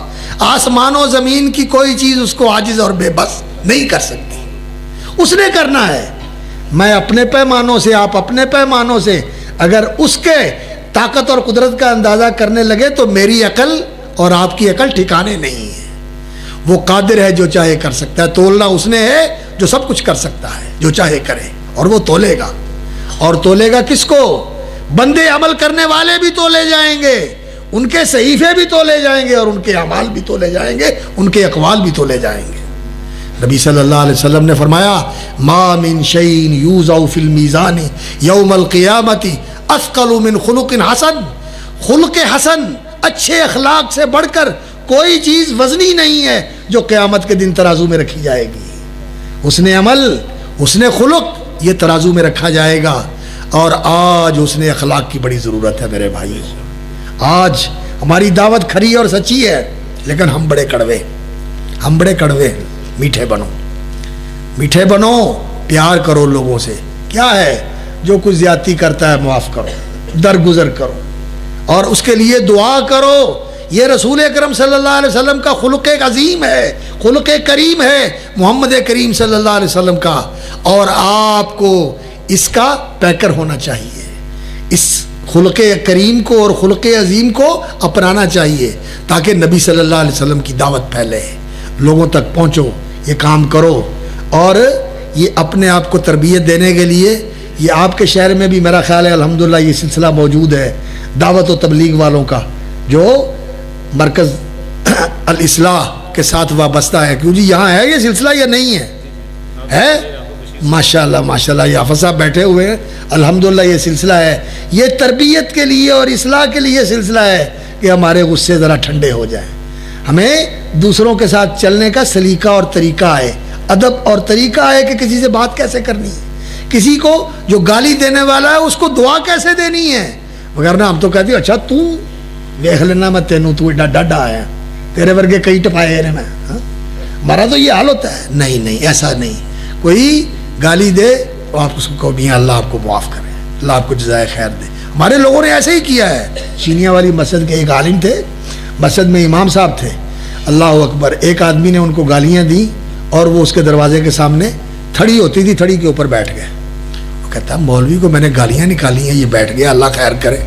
آسمان و زمین کی کوئی چیز اس کو عاجز اور بے بس نہیں کر سکتی، اس نے کرنا ہے۔ میں اپنے پیمانوں سے، آپ اپنے پیمانوں سے اگر اس کے طاقت اور قدرت کا اندازہ کرنے لگے تو میری عقل اور آپ کی عقل ٹھکانے نہیں ہے۔ وہ قادر ہے، جو چاہے کر سکتا ہے، تولنا اس نے ہے جو سب کچھ کر سکتا ہے، جو چاہے کرے، اور وہ تولے گا۔ اور تولے گا کس کو؟ بندے عمل کرنے والے بھی تولے جائیں گے، ان کے صحیفے بھی تولے جائیں گے، اور ان کے اعمال بھی تولے جائیں گے، ان کے اقوال بھی تولے جائیں گے۔ نبی صلی اللہ علیہ وسلم نے فرمایا ما من شیء یوضع فی المیزان یوم القیامۃ اثقل من خلق حسن، خلق حسن، اچھے اخلاق سے بڑھ کر کوئی چیز وزنی نہیں ہے جو قیامت کے دن ترازو میں رکھی جائے گی۔ اس نے عمل، اس نے خلق، یہ ترازو میں رکھا جائے گا۔ اور آج اس نے اخلاق کی بڑی ضرورت ہے میرے بھائی۔ آج ہماری دعوت کھری اور سچی ہے، لیکن ہم بڑے کڑوے ہیں۔ میٹھے بنو، میٹھے بنو، پیار کرو لوگوں سے۔ کیا ہے؟ جو کچھ زیادتی کرتا ہے معاف کرو، درگزر کرو، اور اس کے لیے دعا کرو۔ یہ رسول اکرم صلی اللہ علیہ وسلم کا خلق عظیم ہے، خلق کریم ہے محمد کریم صلی اللہ علیہ وسلم کا، اور آپ کو اس کا پیکر ہونا چاہیے۔ اس خلق کریم کو اور خلق عظیم کو اپنانا چاہیے تاکہ نبی صلی اللہ علیہ وسلم کی دعوت پھیلے، لوگوں تک پہنچو، یہ کام کرو۔ اور یہ اپنے آپ کو تربیت دینے کے لیے یہ آپ کے شہر میں بھی میرا خیال ہے الحمدللہ یہ سلسلہ موجود ہے دعوت و تبلیغ والوں کا، جو مرکز الاصلاح کے ساتھ وابستہ ہے۔ کیوں جی یہاں ہے یہ سلسلہ یا نہیں ہے؟ ہے؟ ماشاءاللہ ماشاءاللہ، یہ حافظ صاحب بیٹھے ہوئے ہیں، الحمدللہ یہ سلسلہ ہے۔ یہ تربیت کے لیے اور اصلاح کے لیے سلسلہ ہے کہ ہمارے غصے ذرا ٹھنڈے ہو جائیں، ہمیں دوسروں کے ساتھ چلنے کا سلیقہ اور طریقہ ہے، ادب اور طریقہ ہے کہ کسی سے بات کیسے کرنی ہے، کسی کو جو گالی دینے والا ہے اس کو دعا کیسے دینی ہے۔ وغیرہ ہم تو کہتے ہیں اچھا تو دیکھ لینا میں تینوں تو ڈاڈا آیا تیرے ورگے کئی ٹپائے ہیں میں، ہمارا تو یہ حال ہوتا ہے۔ نہیں ایسا نہیں، کوئی گالی دے تو آپ اس کو میاں اللہ آپ کو معاف کرے، اللہ آپ کو جزائے خیر دے۔ ہمارے لوگوں نے ایسے ہی کیا ہے۔ چینیا والی مسجد کے ایک عالم تھے، مسجد میں امام صاحب تھے، اللہ اکبر، ایک آدمی نے ان کو گالیاں دیں اور وہ اس کے دروازے کے سامنے تھڑی ہوتی تھی، تھڑی کے اوپر بیٹھ گئے۔ وہ کہتا مولوی کو میں نے گالیاں نکالی ہیں، یہ بیٹھ گیا، اللہ خیر کرے،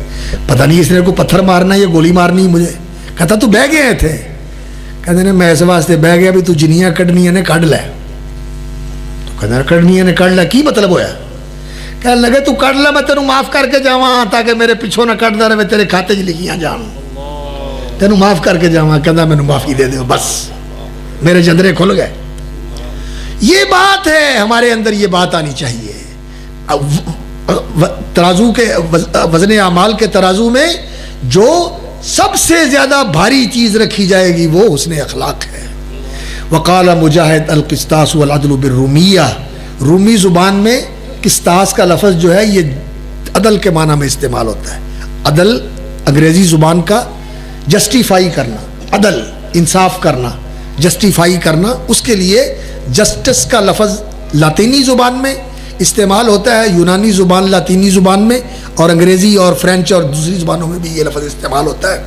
پتہ نہیں اس نے کو پتھر مارنا یا گولی مارنی مجھے۔ کہتا تو بہ گئے تھے؟ کہتے ہیں میں اس واسطے بہ گیا بھی تو جنیاں کڈنیاں نے کڈ لے۔ تو کہتے کڈنیاں نے کڈ لے کی مطلب ہویا؟ کہنے لگے تو کڈ لے میں تینوں معاف کر کے جاواں تاکہ میرے پیچھوں نہ کڈدا رہے، تیرے کھاتے چ لکھیاں جان، تینوں معاف کر کے جاواں۔ کہندا مینوں معافی دے دیو، بس میرے جندرے کھل گئے۔ یہ بات ہے، ہمارے اندر یہ بات آنی چاہیے۔ ترازو کے وزن اعمال کے ترازو میں جو سب سے زیادہ بھاری چیز رکھی جائے گی وہ حسن اخلاق ہے۔ وقال مجاہد القسطاس والعدل بالرومیہ، رومی زبان میں قسطاس کا لفظ جو ہے یہ عدل کے معنی میں استعمال ہوتا ہے۔ عدل انگریزی زبان کا جسٹیفائی کرنا، عدل انصاف کرنا، جسٹیفائی کرنا، اس کے لیے جسٹس کا لفظ لاطینی زبان میں استعمال ہوتا ہے، یونانی زبان لاطینی زبان میں، اور انگریزی اور فرینچ اور دوسری زبانوں میں بھی یہ لفظ استعمال ہوتا ہے۔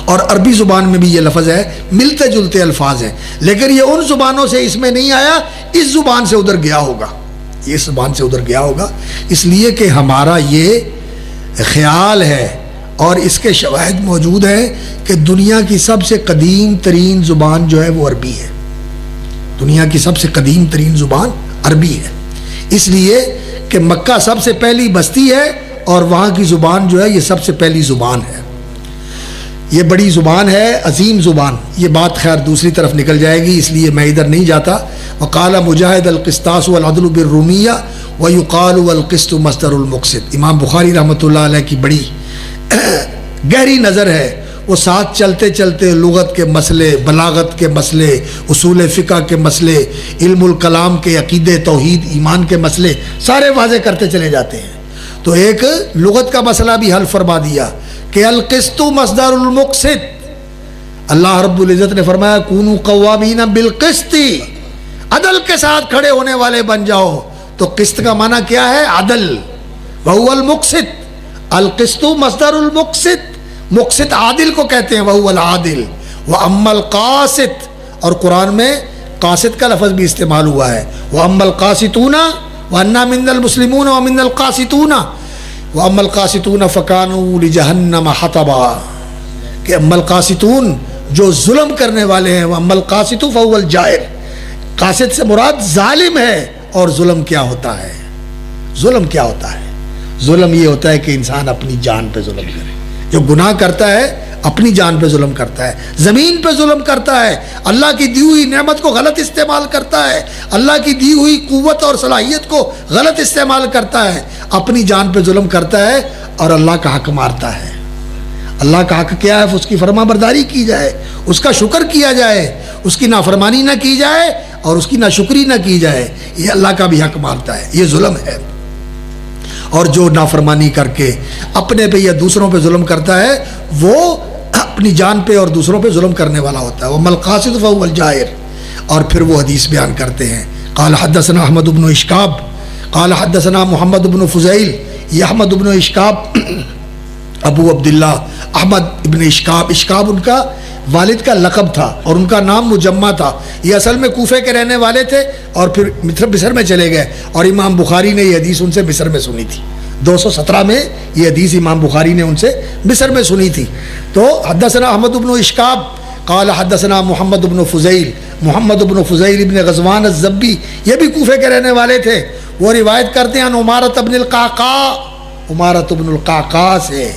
اور عربی زبان میں بھی یہ لفظ ہے، ملتے جلتے الفاظ ہیں، لیکن یہ ان زبانوں سے اس میں نہیں آیا، اس زبان سے ادھر گیا ہوگا، اس زبان سے ادھر گیا ہوگا، اس لیے کہ ہمارا یہ خیال ہے اور اس کے شواہد موجود ہیں کہ دنیا کی سب سے قدیم ترین زبان جو ہے وہ عربی ہے، دنیا کی سب سے قدیم ترین زبان عربی ہے، اس لیے کہ مکہ سب سے پہلی بستی ہے اور وہاں کی زبان جو ہے یہ سب سے پہلی زبان ہے، یہ بڑی زبان ہے، عظیم زبان۔ یہ بات خیر دوسری طرف نکل جائے گی، اس لیے میں ادھر نہیں جاتا۔ وقال مجاہد القسطاس والعدل بالرومیہ ویقال والقسط مصدر المقسط۔ امام بخاری رحمۃ اللہ علیہ کی بڑی گہری نظر ہے، وہ ساتھ چلتے چلتے لغت کے مسئلے، بلاغت کے مسئلے، اصول فقہ کے مسئلے، علم الکلام کے، عقیدے، توحید، ایمان کے مسئلے سارے واضح کرتے چلے جاتے ہیں۔ تو ایک لغت کا مسئلہ بھی حل فرما دیا کہ القسط مصدر المقسط، اللہ رب العزت نے فرمایا کونوا قوامین بالقسط، عدل کے ساتھ کھڑے ہونے والے بن جاؤ۔ تو قسط کا معنی کیا ہے؟ عدل، وہو المقسط، القسط مصدر المقسط، مقسط عادل کو کہتے ہیں، وہو العادل، واما القاسط، اور قرآن میں قاسط کا لفظ بھی استعمال ہوا ہے، واما القاسطون وانا منا المسلمون ومنا القاسطون واما القاسطون فکانوا لجہنم حطبا، کہ اما القاسطون جو ظلم کرنے والے ہیں، واما القاسط فهو الجائر، قاسط سے مراد ظالم ہے۔ اور ظلم کیا ہوتا ہے؟ ظلم کیا ہوتا ہے؟ ظلم یہ ہوتا ہے کہ انسان اپنی جان پہ ظلم کرے، جو گناہ کرتا ہے اپنی جان پہ ظلم کرتا ہے، زمین پہ ظلم کرتا ہے، اللہ کی دی ہوئی نعمت کو غلط استعمال کرتا ہے، اللہ کی دی ہوئی قوت اور صلاحیت کو غلط استعمال کرتا ہے، اپنی جان پہ ظلم کرتا ہے اور اللہ کا حق مارتا ہے۔ اللہ کا حق کیا ہے؟ اس کی فرما برداری کی جائے، اس کا شکر کیا جائے، اس کی نافرمانی نہ کی جائے اور اس کی ناشکری نہ کی جائے، یہ اللہ کا بھی حق مارتا ہے، یہ ظلم ہے۔ اور جو نافرمانی کر کے اپنے پہ یا دوسروں پہ ظلم کرتا ہے وہ اپنی جان پہ اور دوسروں پہ ظلم کرنے والا ہوتا ہے۔ وَمَا الْقَاسِطُ فَهُوَ الْجَائِرُ۔ اور پھر وہ حدیث بیان کرتے ہیں، قال حدثنا احمد بن اشکاب قال حدثنا محمد بن فضیل، یہ احمد بن اشکاب ابو عبداللہ احمد ابن اشکاب، اشکاب ان کا والد کا لقب تھا اور ان کا نام مجمع تھا، یہ اصل میں کوفے کے رہنے والے تھے اور پھر مصر میں چلے گئے، اور امام بخاری نے یہ حدیث ان سے مصر میں سنی تھی، 217 میں یہ حدیث امام بخاری نے ان سے مصر میں سنی تھی۔ تو حدثنا احمد بن اشکاب قال حدثنا محمد بن فضیل، محمد بن فضیل ابن غزوان الزبی، یہ بھی کوفے کے رہنے والے تھے، وہ روایت کرتے ہیں عمارۃ بن القعقاع، عمارۃ بن القعقاع سے،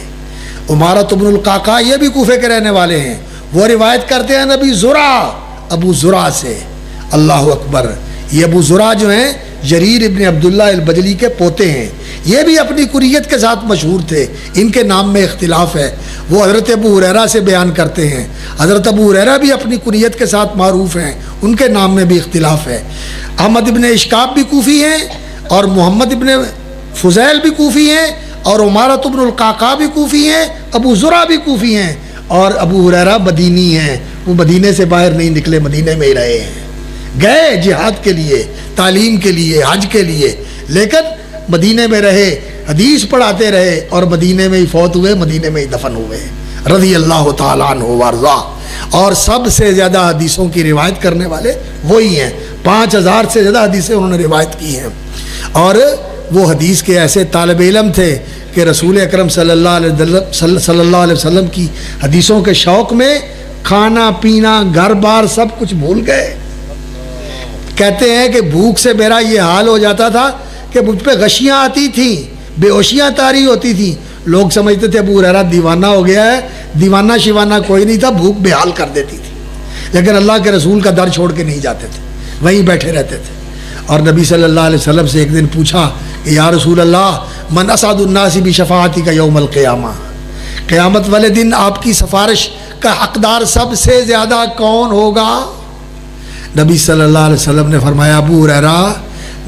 عمارۃ بن القعقاع یہ بھی کوفے کے رہنے والے ہیں، وہ روایت کرتے ہیں نبی زرع، ابو زرع سے۔ اللہ اکبر، یہ ابو زرع جو ہیں جریر ابن عبداللہ البجلی کے پوتے ہیں، یہ بھی اپنی کنیت کے ساتھ مشہور تھے، ان کے نام میں اختلاف ہے، وہ حضرت ابو ہریرہ سے بیان کرتے ہیں، حضرت ابو ہریرہ بھی اپنی کنیت کے ساتھ معروف ہیں، ان کے نام میں بھی اختلاف ہے۔ احمد ابن اشکاب بھی کوفی ہیں اور محمد ابن فضیل بھی کوفی ہیں اور عمارۃ بن القعقاع بھی کوفی ہیں، ابو زرع بھی کوفی ہیں، اور ابو ہریرہ مدینی ہیں، وہ مدینے سے باہر نہیں نکلے، مدینے میں ہی رہے ہیں، گئے جہاد کے لیے، تعلیم کے لیے، حج کے لیے، لیکن مدینے میں رہے، حدیث پڑھاتے رہے اور مدینے میں ہی فوت ہوئے، مدینے میں ہی دفن ہوئے، رضی اللہ تعالیٰ عنہ وارضا۔ اور سب سے زیادہ حدیثوں کی روایت کرنے والے وہی ہیں، 5000 سے زیادہ حدیثیں انہوں نے روایت کی ہیں، اور وہ حدیث کے ایسے طالب علم تھے کہ رسول اکرم صلی اللہ علیہ وسلم کی حدیثوں کے شوق میں کھانا پینا گھر بار سب کچھ بھول گئے۔ کہتے ہیں کہ بھوک سے میرا یہ حال ہو جاتا تھا کہ مجھ پہ غشیاں آتی تھیں، بے ہوشیاں طاری ہوتی تھیں، لوگ سمجھتے تھے ابو ہریرہ دیوانہ ہو گیا ہے، دیوانہ شیوانہ کوئی نہیں تھا، بھوک بے حال کر دیتی تھی، لیکن اللہ کے رسول کا در چھوڑ کے نہیں جاتے تھے، وہیں بیٹھے رہتے تھے۔ اور نبی صلی اللہ علیہ وسلم سے ایک دن پوچھا کہ یا رسول اللہ من اسعد الناس بشفاعتک یوم القیامہ، قیامت والے دن آپ کی سفارش کا حقدار سب سے زیادہ کون ہوگا؟ نبی صلی اللہ علیہ وسلم نے فرمایا ابو ہریرہ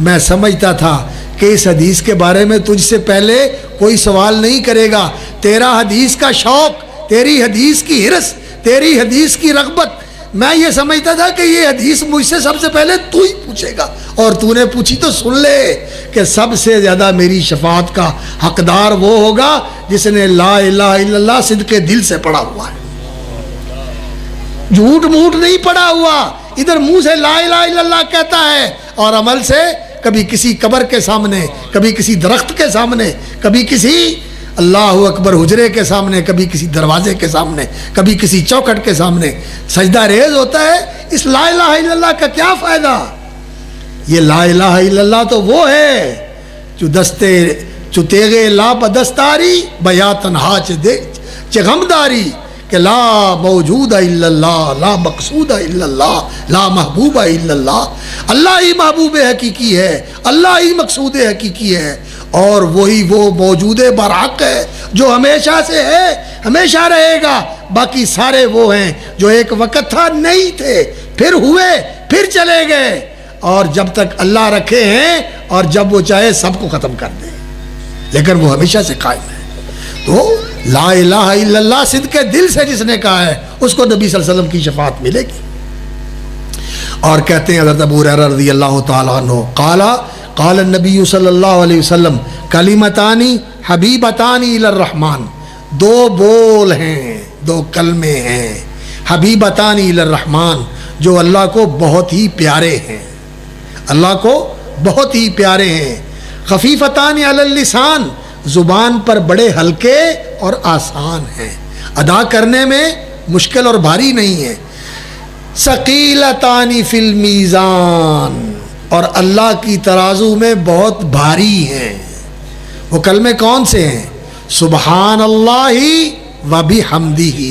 میں سمجھتا تھا کہ اس حدیث کے بارے میں تجھ سے پہلے کوئی سوال نہیں کرے گا، تیرا حدیث کا شوق، تیری حدیث کی حرص، تیری حدیث کی رغبت، میں یہ سمجھتا تھا کہ یہ حدیث مجھ سے سب سے پہلے تو ہی پوچھے گا، اور تو نے پوچھی تو سن لے کہ سب سے زیادہ میری شفاعت کا حقدار وہ ہوگا جس نے لا الہ الا اللہ صدق دل سے پڑھا ہوا ہے۔ جھوٹ موٹ نہیں پڑا ہوا، ادھر منہ سے لا الہ الا اللہ کہتا ہے اور عمل سے کبھی کسی قبر کے سامنے، کبھی کسی درخت کے سامنے، کبھی کسی اللہ اکبر حجرے کے سامنے، کبھی کسی دروازے کے سامنے، کبھی کسی چوکھٹ کے سامنے سجدہ ریز ہوتا ہے۔ اس لا الہ الا اللہ کا کیا فائدہ؟ یہ لا الہ الا اللہ تو وہ ہے جو دستے چتیغے لا بدستاری بیا تنہا چ غمداری کہ لا موجود الا اللہ، لا مقصود الا اللہ، لا محبوب الا اللہ۔ اللہ ہی محبوب حقیقی ہے، اللہ ہی مقصود حقیقی ہے، اور وہی وہ موجود برحق ہے جو ہمیشہ سے ہے، ہمیشہ رہے گا۔ باقی سارے وہ ہیں جو ایک وقت تھا نہیں تھے، پھر ہوئے، پھر چلے گئے، اور جب تک اللہ رکھے ہیں اور جب وہ چاہے سب کو ختم کر دے، لیکن وہ ہمیشہ سے قائم ہے۔ تو لا الہ الا اللہ صدق دل سے جس نے کہا ہے اس کو نبی صلی اللہ علیہ وسلم کی شفاعت ملے گی۔ اور کہتے ہیں حضرت ابو ہریرہ رضی اللہ تعالیٰ عنہ قال النبی صلی اللہ علیہ وسلم کلمتانی حبیبتانی الی الرحمن، دو بول ہیں، دو کلمے ہیں، حبیبتانی الی الرحمن، جو اللہ کو بہت ہی پیارے ہیں، اللہ کو بہت ہی پیارے ہیں، خفیفتان علی اللسان، زبان پر بڑے ہلکے اور آسان ہیں، ادا کرنے میں مشکل اور بھاری نہیں ہے، ثقیلتان فی المیزان، اور اللہ کی ترازو میں بہت بھاری ہیں۔ وہ کلمے کون سے ہیں؟ سبحان اللہ و بحمدہ،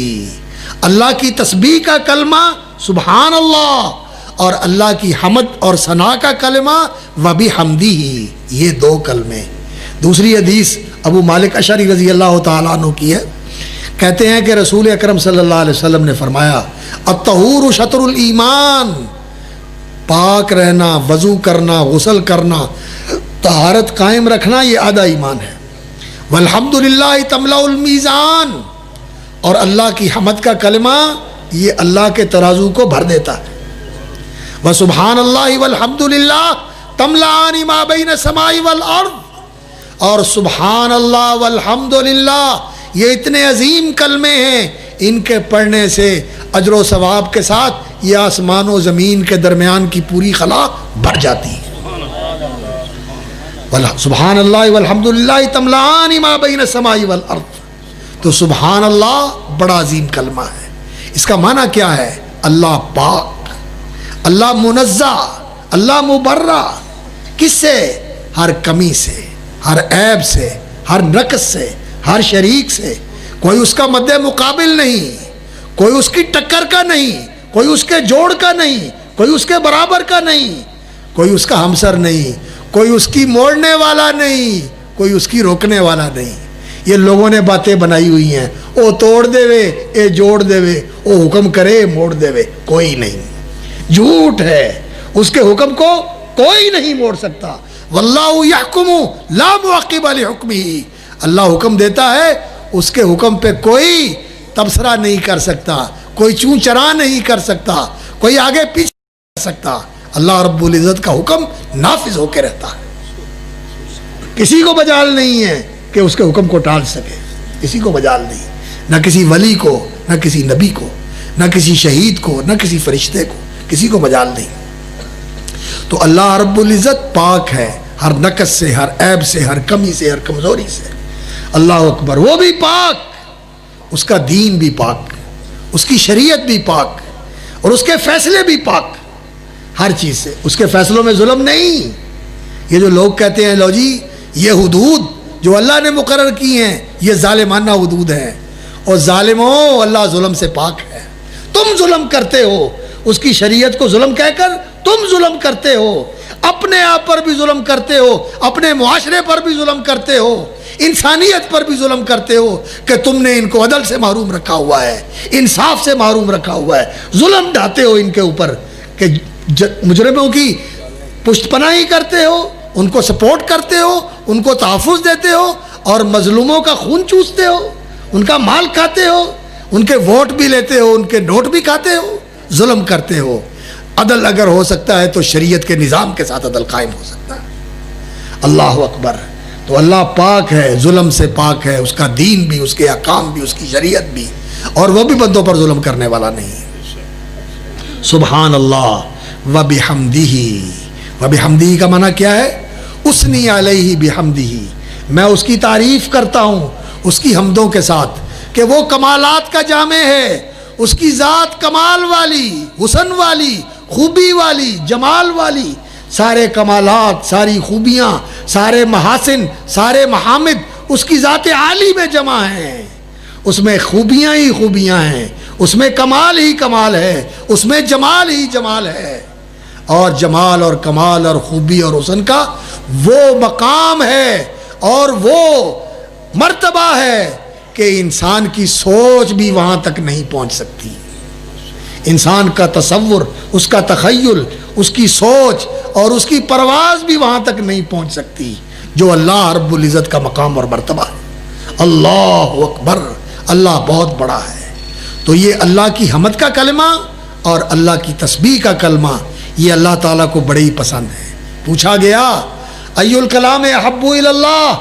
اللہ کی تسبیح کا کلمہ سبحان اللہ، اور اللہ کی حمد اور ثنا کا کلمہ و بحمدہ، یہ دو کلمے۔ دوسری حدیث ابو مالک اشعری رضی اللہ تعالیٰ عنہ کی ہے، کہتے ہیں کہ رسول اکرم صلی اللہ علیہ وسلم نے فرمایا الطہور شطر الایمان، پاک رہنا، وضو کرنا، غسل کرنا، طہارت قائم رکھنا، یہ آدھا ایمان ہے۔ والحمدللہ تملأ المیزان، اور اللہ کی حمد کا کلمہ یہ اللہ کے ترازو کو بھر دیتا ہے۔ وسبحان اللہ والحمدللہ تملأان ما بین السماء والارض، اور سبحان اللہ والحمدللہ یہ اتنے عظیم کلمے ہیں، ان کے پڑھنے سے اجر و ثواب کے ساتھ یہ آسمان و زمین کے درمیان کی پوری خلا بھر جاتی ہے۔ سبحان اللہ والحمدللہ تملأان ما بین السماء والارض، تو سبحان اللہ بڑا عظیم کلمہ ہے۔ اس کا معنی کیا ہے؟ اللہ پاک، اللہ منزہ، اللہ مبرہ، کس سے؟ ہر کمی سے، ہر عیب سے، ہر نقص سے، ہر شریک سے، کوئی اس کا مد مقابل نہیں، کوئی اس کی ٹکر کا نہیں، کوئی اس کے جوڑ کا نہیں، کوئی اس کے برابر کا نہیں، کوئی اس کا ہمسر نہیں، کوئی اس کی موڑنے والا نہیں، کوئی اس کی روکنے والا نہیں۔ یہ لوگوں نے باتیں بنائی ہوئی ہیں، او توڑ دے وے، اے جوڑ دے وے، او حکم کرے موڑ دے وے، کوئی نہیں، جھوٹ ہے، اس کے حکم کو کوئی نہیں موڑ سکتا۔ واللہ یحکم لا معقب لحکمہ، اللہ حکم دیتا ہے، اس کے حکم پہ کوئی تبصرہ نہیں کر سکتا، کوئی چون چرا نہیں کر سکتا، کوئی آگے پیچھے نہیں کر سکتا۔ اللہ رب العزت کا حکم نافذ ہو کے رہتا ہے، کسی کو مجال نہیں ہے کہ اس کے حکم کو ٹال سکے، کسی کو مجال نہیں، نہ کسی ولی کو، نہ کسی نبی کو، نہ کسی شہید کو، نہ کسی فرشتے کو، کسی کو مجال نہیں۔ تو اللہ رب العزت پاک ہے ہر نقص سے، ہر عیب سے، ہر کمی سے، ہر کمزوری سے۔ اللہ اکبر، وہ بھی پاک، اس کا دین بھی پاک، اس کی شریعت بھی پاک، اور اس کے فیصلے بھی پاک، ہر چیز سے۔ اس کے فیصلوں میں ظلم نہیں۔ یہ جو لوگ کہتے ہیں لو جی یہ حدود جو اللہ نے مقرر کی ہیں یہ ظالمانہ حدود ہیں، اور ظالموں اللہ ظلم سے پاک ہے۔ تم ظلم کرتے ہو، اس کی شریعت کو ظلم کہہ کر تم ظلم کرتے ہو، اپنے آپ پر بھی ظلم کرتے ہو، اپنے معاشرے پر بھی ظلم کرتے ہو، انسانیت پر بھی ظلم کرتے ہو کہ تم نے ان کو عدل سے محروم رکھا ہوا ہے، انصاف سے محروم رکھا ہوا ہے، ظلم ڈھاتے ہو ان کے اوپر کہ مجرموں کی پشت پناہی کرتے ہو، ان کو سپورٹ کرتے ہو، ان کو تحفظ دیتے ہو، اور مظلوموں کا خون چوستے ہو، ان کا مال کھاتے ہو، ان کے ووٹ بھی لیتے ہو، ان کے نوٹ بھی کھاتے ہو، ظلم کرتے ہو۔ عدل اگر ہو سکتا ہے تو شریعت کے نظام کے ساتھ عدل قائم ہو سکتا ہے۔ اللہ اکبر۔ تو اللہ پاک ہے، ظلم سے پاک ہے، اس کا دین بھی، اس کے احکام بھی، اس کی شریعت بھی، اور وہ بھی بندوں پر ظلم کرنے والا نہیں ہے۔ سبحان اللہ و بحمدہ. و بحمدہ کا معنی کیا ہے؟ اسنی علیہ بحمدہ، میں اس کی تعریف کرتا ہوں اس کی حمدوں کے ساتھ کہ وہ کمالات کا جامع ہے، اس کی ذات کمال والی، حسن والی، خوبی والی، جمال والی، سارے کمالات، ساری خوبیاں، سارے محاسن، سارے محامد اس کی ذات عالی میں جمع ہیں. اس میں خوبیاں ہی خوبیاں ہیں، اس میں کمال ہی کمال ہے، اس میں جمال ہی جمال ہے. اور جمال اور کمال اور خوبی اور حسن کا وہ مقام ہے اور وہ مرتبہ ہے کہ انسان کی سوچ بھی وہاں تک نہیں پہنچ سکتی. انسان کا تصور، اس کا تخیل، اس کی سوچ اور اس کی پرواز بھی وہاں تک نہیں پہنچ سکتی جو اللہ رب العزت کا مقام اور مرتبہ ہے. اللہ اکبر، اللہ بہت بڑا ہے. تو یہ اللہ کی حمد کا کلمہ اور اللہ کی تسبیح کا کلمہ یہ اللہ تعالیٰ کو بڑے ہی پسند ہے. پوچھا گیا ای الکلام احب الی اللہ،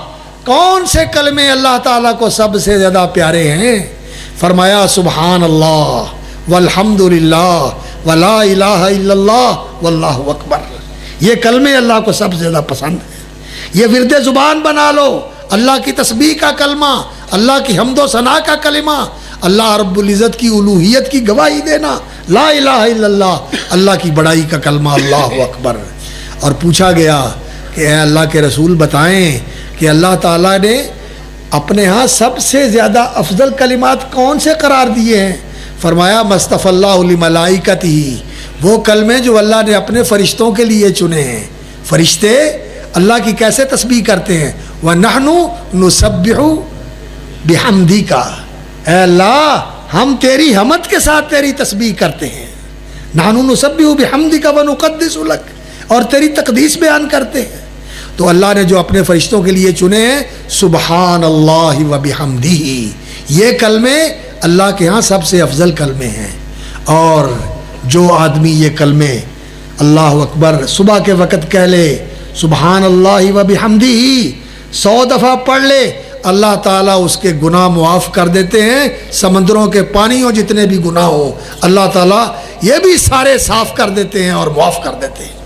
کون سے کلمے اللہ تعالیٰ کو سب سے زیادہ پیارے ہیں؟ فرمایا سبحان اللہ والحمد للہ ولا الہ الا اللہ واللہ اکبر. یہ کلمے اللہ کو سب سے زیادہ پسند ہیں. یہ ورد زبان بنا لو، اللہ کی تسبیح کا کلمہ، اللہ کی حمد و ثنا کا کلمہ، اللہ رب العزت کی الوہیت کی گواہی دینا، لا الہ الا اللہ، اللہ کی بڑائی کا کلمہ، اللہ اکبر. اور پوچھا گیا کہ اے اللہ کے رسول بتائیں کہ اللہ تعالیٰ نے اپنے ہاں سب سے زیادہ افضل کلمات کون سے قرار دیے ہیں؟ فرمایا مصطفی اللہ لملائکتہ، وہ کلمے جو اللہ نے اپنے فرشتوں کے لیے چنے ہیں. فرشتے اللہ کی کیسے تسبیح کرتے ہیں؟ وَنَحْنُ نُسَبِّحُ بِحَمْدِكَ، اے اللہ ہم تیری حمد کے ساتھ تیری تسبیح کرتے ہیں. نَحْنُ نُسَبِّحُ بِحَمْدِكَ وَنُقَدِّسُ لَكَ، اور تیری تقدیس بیان کرتے ہیں. تو اللہ نے جو اپنے فرشتوں کے لیے چنے ہیں سبحان اللہ و بحمدہ، یہ کلمے اللہ کے ہاں سب سے افضل کلمے ہیں. اور جو آدمی یہ کلمے اللہ اکبر صبح کے وقت کہہ لے، سبحان اللہ و بحمدہ 100 دفعہ پڑھ لے، اللہ تعالیٰ اس کے گناہ معاف کر دیتے ہیں. سمندروں کے پانیوں جتنے بھی گناہ ہوں اللہ تعالیٰ یہ بھی سارے صاف کر دیتے ہیں اور معاف کر دیتے ہیں.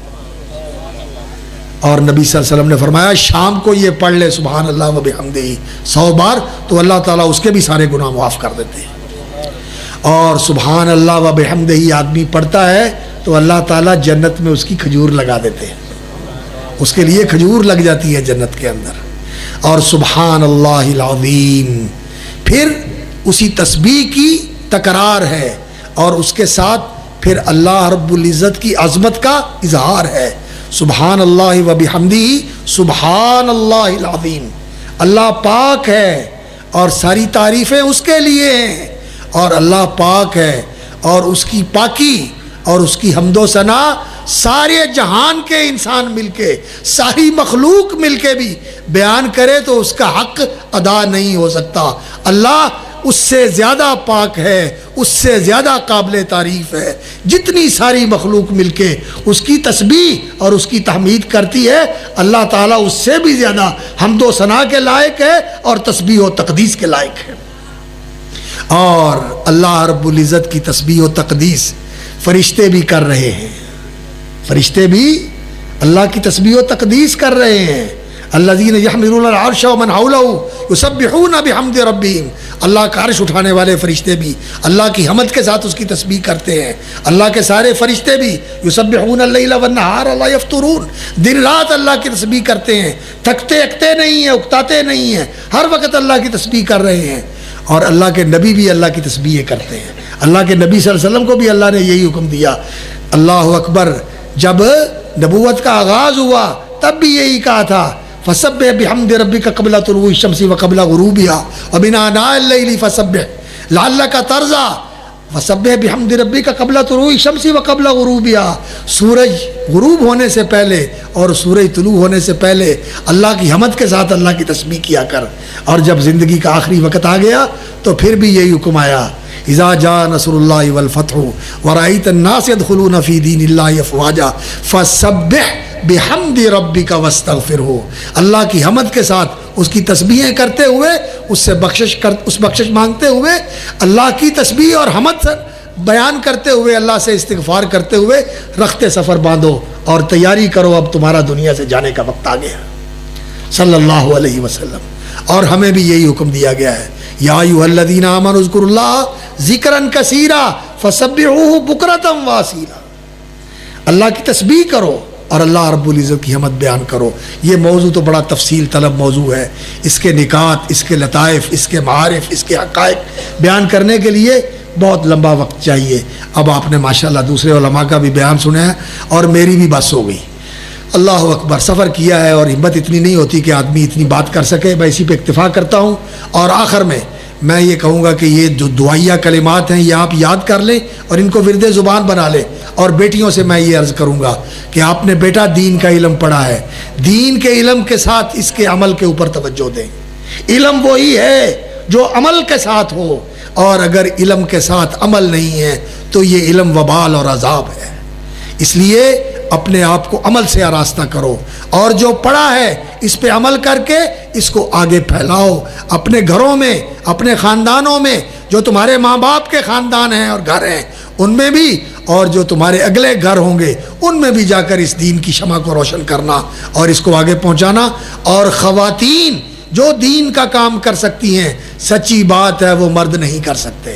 اور نبی صلی اللہ علیہ وسلم نے فرمایا شام کو یہ پڑھ لے سبحان اللہ و بحمدہ 100 بار تو اللہ تعالیٰ اس کے بھی سارے گناہ معاف کر دیتے ہیں. اور سبحان اللہ و بحمدہ آدمی پڑھتا ہے تو اللہ تعالیٰ جنت میں اس کی کھجور لگا دیتے ہیں، اس کے لیے کھجور لگ جاتی ہے جنت کے اندر. اور سبحان اللہ العظیم پھر اسی تسبیح کی تکرار ہے اور اس کے ساتھ پھر اللہ رب العزت کی عظمت کا اظہار ہے. سبحان اللہ و بحمدہ سبحان اللہ العظیم، اللہ پاک ہے اور ساری تعریفیں اس کے لیے ہیں. اور اللہ پاک ہے اور اس کی پاکی اور اس کی حمد و ثنا سارے جہان کے انسان مل کے، ساری مخلوق مل کے بھی بیان کرے تو اس کا حق ادا نہیں ہو سکتا. اللہ اس سے زیادہ پاک ہے، اس سے زیادہ قابل تعریف ہے. جتنی ساری مخلوق مل کے اس کی تسبیح اور اس کی تحمید کرتی ہے، اللہ تعالیٰ اس سے بھی زیادہ حمد و ثنا کے لائق ہے اور تسبیح و تقدیس کے لائق ہے. اور اللہ رب العزت کی تسبیح و تقدیس فرشتے بھی کر رہے ہیں، فرشتے بھی اللہ کی تسبیح و تقدیس کر رہے ہیں. الذین یحملون العرش ومن حولہ یسبحون بحمد ربہم، اللہ کا عرش اٹھانے والے فرشتے بھی اللہ کی حمد کے ساتھ اس کی تسبیح کرتے ہیں. اللہ کے سارے فرشتے بھی یسبحون اللیل والنہار لا یفترون، دن رات اللہ کی تسبیح کرتے ہیں، تھکتے اکتے نہیں ہیں، اکتاتے نہیں ہیں، ہر وقت اللہ کی تسبیح کر رہے ہیں. اور اللہ کے نبی بھی اللہ کی تسبیح کرتے ہیں. اللہ کے نبی صلی اللہ علیہ وسلم کو بھی اللہ نے یہی حکم دیا. اللہ اکبر جب نبوت کا آغاز ہوا تب بھی یہی کہا تھا فسبح بحمد ربک قبل طلوع الشمس وقبل غروبها ومن آناء الليل فسبح لعلک ترضی فسبح بحمد ربک قبل طلوع الشمس وقبل غروبها. سورج غروب ہونے سے پہلے اور سورج طلوع ہونے سے پہلے اللہ کی حمد کے ساتھ اللہ کی تسبیح کیا کر. اور جب زندگی کا آخری وقت آ گیا تو پھر بھی یہی حکم آیا اذا جاء نصر اللہ والفتح ورأیت الناس يدخلون فی دین اللہ افواجا فسبح بحمد ربک واستغفرہ. اللہ کی حمد کے ساتھ اس کی تسبیحیں کرتے ہوئے اس سے بخشش مانگتے ہوئے اللہ کی تسبیح اور حمد بیان کرتے ہوئے اللہ سے استغفار کرتے ہوئے رخت سفر باندھو اور تیاری کرو، اب تمہارا دنیا سے جانے کا وقت آ گیا صلی اللہ علیہ وسلم۔ اور ہمیں بھی یہی حکم دیا گیا ہے، یا ایھا الذین آمنوا اذکروا اللہ ذکرا کثیرا فسبحوہ بکرۃ واصیلا، اللہ کی تسبیح کرو اور اللہ رب العزت کی حمد بیان کرو۔ یہ موضوع تو بڑا تفصیل طلب موضوع ہے، اس کے نکات، اس کے لطائف، اس کے معارف، اس کے حقائق بیان کرنے کے لیے بہت لمبا وقت چاہیے۔ اب آپ نے ماشاءاللہ دوسرے علماء کا بھی بیان سنا ہے اور میری بھی بس ہو گئی۔ اللہ اکبر، سفر کیا ہے اور ہمت اتنی نہیں ہوتی کہ آدمی اتنی بات کر سکے۔ میں اسی پہ اکتفا کرتا ہوں، اور آخر میں میں یہ کہوں گا کہ یہ جو دعائیہ کلمات ہیں یہ آپ یاد کر لیں اور ان کو ورد زبان بنا لیں۔ اور بیٹیوں سے میں یہ عرض کروں گا کہ آپ نے بیٹا دین کا علم پڑھا ہے، دین کے علم کے ساتھ اس کے عمل کے اوپر توجہ دیں۔ علم وہی ہے جو عمل کے ساتھ ہو، اور اگر علم کے ساتھ عمل نہیں ہے تو یہ علم وبال اور عذاب ہے۔ اس لیے اپنے آپ کو عمل سے آراستہ کرو، اور جو پڑھا ہے اس پہ عمل کر کے اس کو آگے پھیلاؤ اپنے گھروں میں، اپنے خاندانوں میں، جو تمہارے ماں باپ کے خاندان ہیں اور گھر ہیں ان میں بھی، اور جو تمہارے اگلے گھر ہوں گے ان میں بھی جا کر اس دین کی شمع کو روشن کرنا اور اس کو آگے پہنچانا۔ اور خواتین جو دین کا کام کر سکتی ہیں، سچی بات ہے وہ مرد نہیں کر سکتے۔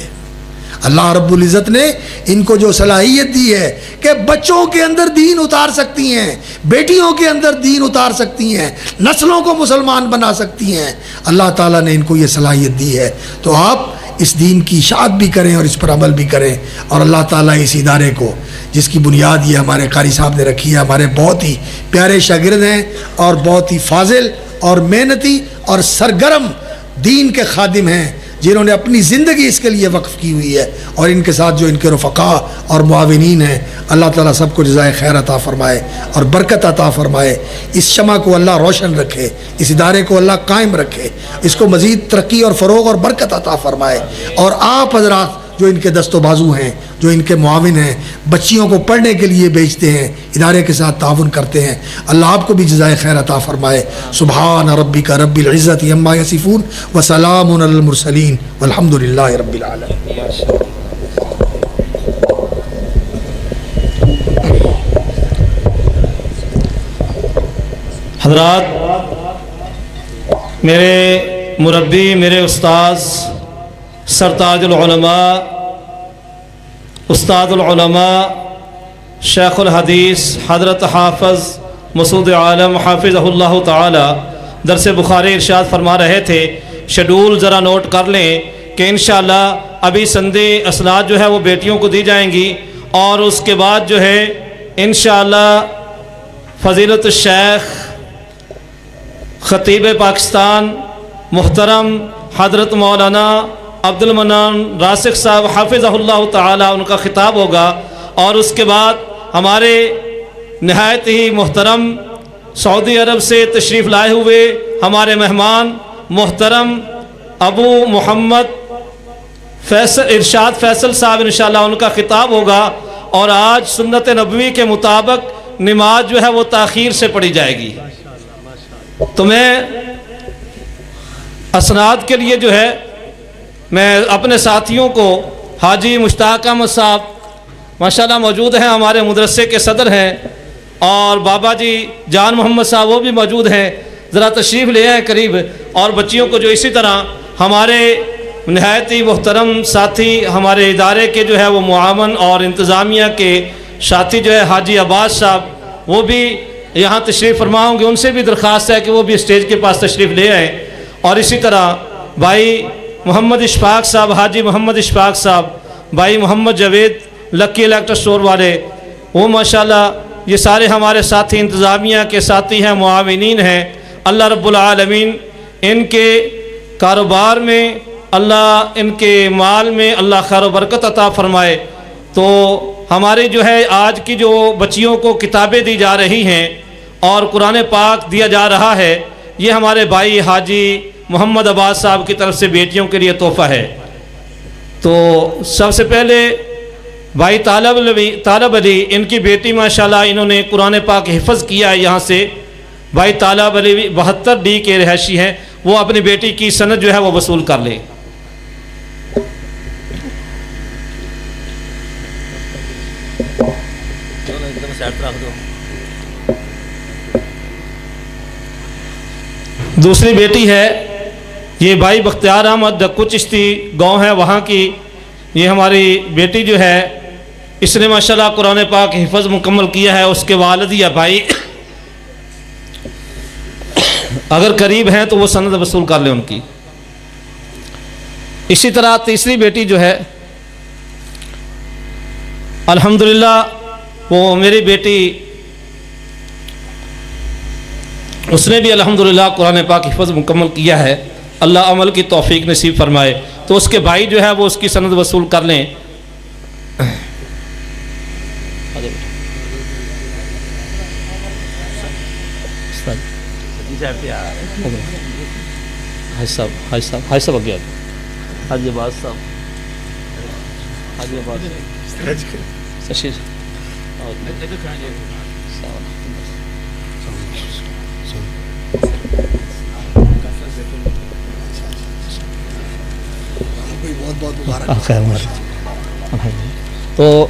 اللہ رب العزت نے ان کو جو صلاحیت دی ہے کہ بچوں کے اندر دین اتار سکتی ہیں، بیٹیوں کے اندر دین اتار سکتی ہیں، نسلوں کو مسلمان بنا سکتی ہیں، اللہ تعالیٰ نے ان کو یہ صلاحیت دی ہے۔ تو آپ اس دین کی اشاعت بھی کریں اور اس پر عمل بھی کریں، اور اللہ تعالیٰ اس ادارے کو، جس کی بنیاد یہ ہمارے قاری صاحب نے رکھی ہے، ہمارے بہت ہی پیارے شاگرد ہیں اور بہت ہی فاضل اور محنتی اور سرگرم دین کے خادم ہیں، جنہوں نے اپنی زندگی اس کے لیے وقف کی ہوئی ہے، اور ان کے ساتھ جو ان کے رفقا اور معاونین ہیں، اللہ تعالیٰ سب کو جزائے خیر عطا فرمائے اور برکت عطا فرمائے۔ اس شمع کو اللہ روشن رکھے، اس ادارے کو اللہ قائم رکھے، اس کو مزید ترقی اور فروغ اور برکت عطا فرمائے۔ اور آپ حضرات جو ان کے دست و بازو ہیں، جو ان کے معاون ہیں، بچیوں کو پڑھنے کے لیے بھیجتے ہیں، ادارے کے ساتھ تعاون کرتے ہیں، اللہ آپ کو بھی جزائے خیر عطا فرمائے۔ سبحان ربک رب العزت عما یصفون وسلام علی المرسلین والحمد للہ رب العالمین۔ حضرات، میرے مربی، میرے استاذ، سرتاج العلماء، استاد العلماء، شیخ الحدیث حضرت حافظ مسعود عالم حافظہ اللہ تعالی درس بخاری ارشاد فرما رہے تھے۔ شیڈول ذرا نوٹ کر لیں کہ انشاءاللہ ابھی سندھی اسناد جو ہے وہ بیٹیوں کو دی جائیں گی، اور اس کے بعد جو ہے انشاءاللہ فضیلت الشیخ خطیب پاکستان محترم حضرت مولانا عبد المنان راسخ صاحب حافظہ اللہ تعالی ان کا خطاب ہوگا، اور اس کے بعد ہمارے نہایت ہی محترم سعودی عرب سے تشریف لائے ہوئے ہمارے مہمان محترم ابو محمد ارشاد فیصل صاحب انشاءاللہ ان کا خطاب ہوگا۔ اور آج سنت نبوی کے مطابق نماز جو ہے وہ تاخیر سے پڑھی جائے گی، تو میں اسناد کے لیے جو ہے میں اپنے ساتھیوں کو، حاجی مشتاق احمد صاحب ماشاءاللہ موجود ہیں، ہمارے مدرسے کے صدر ہیں، اور بابا جی جان محمد صاحب وہ بھی موجود ہیں، ذرا تشریف لے آئیں قریب۔ اور بچیوں کو جو اسی طرح ہمارے نہایت ہی محترم ساتھی، ہمارے ادارے کے جو ہے وہ معاون اور انتظامیہ کے ساتھی جو ہے حاجی عباس صاحب وہ بھی یہاں تشریف فرما ہوں گے، ان سے بھی درخواست ہے کہ وہ بھی اسٹیج کے پاس تشریف لے آئیں۔ اور اسی طرح بھائی محمد اشفاق صاحب، حاجی محمد اشفاق صاحب، بھائی محمد جاوید لکی الیکٹر سٹور والے، وہ ماشاءاللہ یہ سارے ہمارے ساتھی انتظامیہ کے ساتھی ہیں، معاونین ہیں۔ اللہ رب العالمین ان کے کاروبار میں، اللہ ان کے مال میں اللہ خیر و برکت عطا فرمائے۔ تو ہماری جو ہے آج کی جو بچیوں کو کتابیں دی جا رہی ہیں اور قرآن پاک دیا جا رہا ہے، یہ ہمارے بھائی حاجی محمد عباس صاحب کی طرف سے بیٹیوں کے لیے تحفہ ہے۔ تو سب سے پہلے بھائی طالب علی، ان کی بیٹی ماشاءاللہ انہوں نے قرآن پاک حفظ کیا ہے یہاں سے۔ بھائی طالب علی 72D کے رہائشی ہیں، وہ اپنی بیٹی کی سند جو ہے وہ وصول کر لیں۔ دوسری بیٹی ہے یہ بھائی بختیار احمد ڈکو چشتی گاؤں ہے وہاں کی، یہ ہماری بیٹی جو ہے اس نے ماشاءاللہ قرآن پاک حفظ مکمل کیا ہے. اس کے والد یا بھائی اگر قریب ہیں تو وہ سند وصول کر لیں ان کی. اسی طرح تیسری بیٹی جو ہے الحمدللہ وہ میری بیٹی، اس نے بھی الحمدللہ قرآن پاک حفظ مکمل کیا ہے. اللہ عمل کی توفیق نصیب فرمائے. تو اس کے بھائی جو ہے وہ اس کی سند وصول کر لیں. تو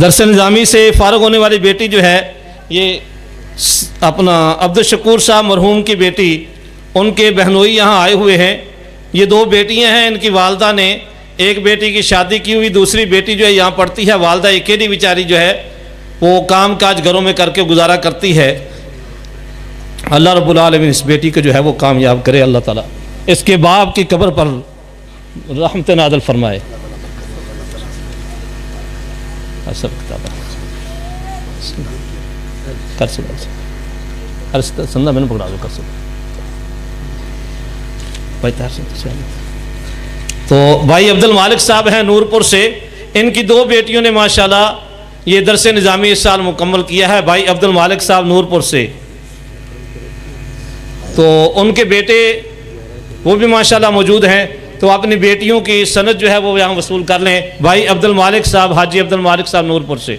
درس نظامی سے فارغ ہونے والی بیٹی جو ہے یہ اپنا عبدالشکور صاحب مرحوم کی بیٹی، ان کے بہنوئی یہاں آئے ہوئے ہیں. یہ دو بیٹیاں ہیں. ان کی والدہ نے ایک بیٹی کی شادی کی ہوئی، دوسری بیٹی جو ہے یہاں پڑھتی ہے. والدہ اکیلی بیچاری جو ہے وہ کام کاج گھروں میں کر کے گزارا کرتی ہے. اللہ رب العالمین اس بیٹی کو جو ہے وہ کامیاب کرے. اللہ تعالیٰ اس کے باپ کی قبر پر رحمت نازل فرمائے. سب کتاب کر سکتا سندہ میں نے پکڑا دو کر سکتا بھائی تحر. تو بھائی عبد المالک صاحب ہیں نور پور سے. ان کی دو بیٹیوں نے ماشاءاللہ یہ درس نظامی اس سال مکمل کیا ہے. بھائی عبد المالک صاحب نور پور سے. تو ان کے بیٹے وہ بھی ماشاءاللہ موجود ہیں. تو اپنی بیٹیوں کی سند جو ہے وہ یہاں وصول کر لیں. بھائی عبد المالک صاحب، حاجی عبد المالک صاحب نور پور سے.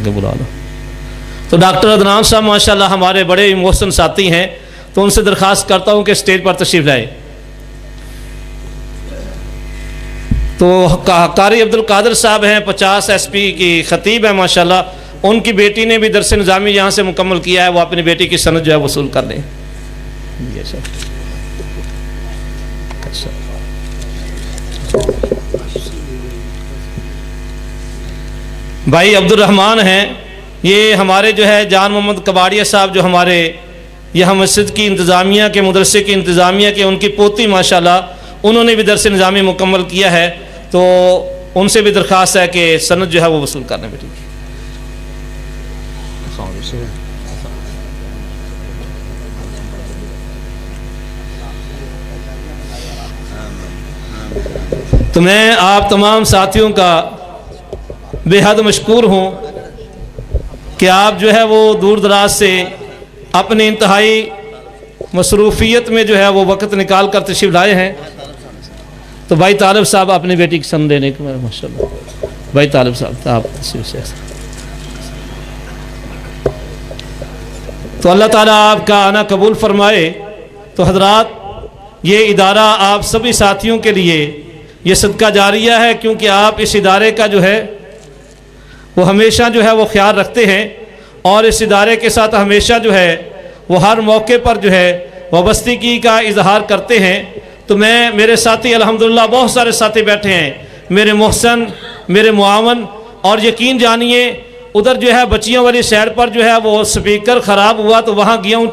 بلا لو. تو ڈاکٹر عدنان صاحب ماشاءاللہ ہمارے بڑے محسن ساتھی ہیں. تو ان سے درخواست کرتا ہوں کہ اسٹیج پر تشریف لائے. تو قاری عبد القادر صاحب ہیں 50 SP کی خطیب ہیں ماشاءاللہ. ان کی بیٹی نے بھی درس نظامی یہاں سے مکمل کیا ہے. وہ اپنی بیٹی کی سند جو ہے وصول کر لیں. بھائی عبد الرحمن ہیں. یہ ہمارے جو ہے جان محمد کباڑیہ صاحب جو ہمارے یہاں مسجد کی انتظامیہ کے مدرسے کی انتظامیہ کے ان کی پوتی ماشاءاللہ انہوں نے بھی درس نظامی مکمل کیا ہے. تو ان سے بھی درخواست ہے کہ سند جو ہے وہ وصول کرنے بیٹی. تو میں آپ تمام ساتھیوں کا بے حد مشکور ہوں کہ آپ جو ہے وہ دور دراز سے اپنی انتہائی مصروفیت میں جو ہے وہ وقت نکال کر تشریف لائے ہیں. تو بھائی طالب صاحب اپنی بیٹی کی سند دینے کے ماشاءاللہ. بھائی طالب صاحب آپ تشریف سے. تو اللہ تعالیٰ آپ کا آنا قبول فرمائے. تو حضرات یہ ادارہ آپ سبھی ساتھیوں کے لیے یہ صدقہ جاریہ ہے، کیونکہ آپ اس ادارے کا جو ہے وہ ہمیشہ جو ہے وہ خیال رکھتے ہیں اور اس ادارے کے ساتھ ہمیشہ جو ہے وہ ہر موقع پر جو ہے وابستگی کا اظہار کرتے ہیں. تو میرے ساتھی الحمدللہ بہت سارے ساتھی بیٹھے ہیں، میرے محسن، میرے معاون. اور یقین جانیے ادھر جو ہے بچیوں والی سائڈ پر جو ہے وہ سپیکر خراب ہوا تو وہاں گیا ہوں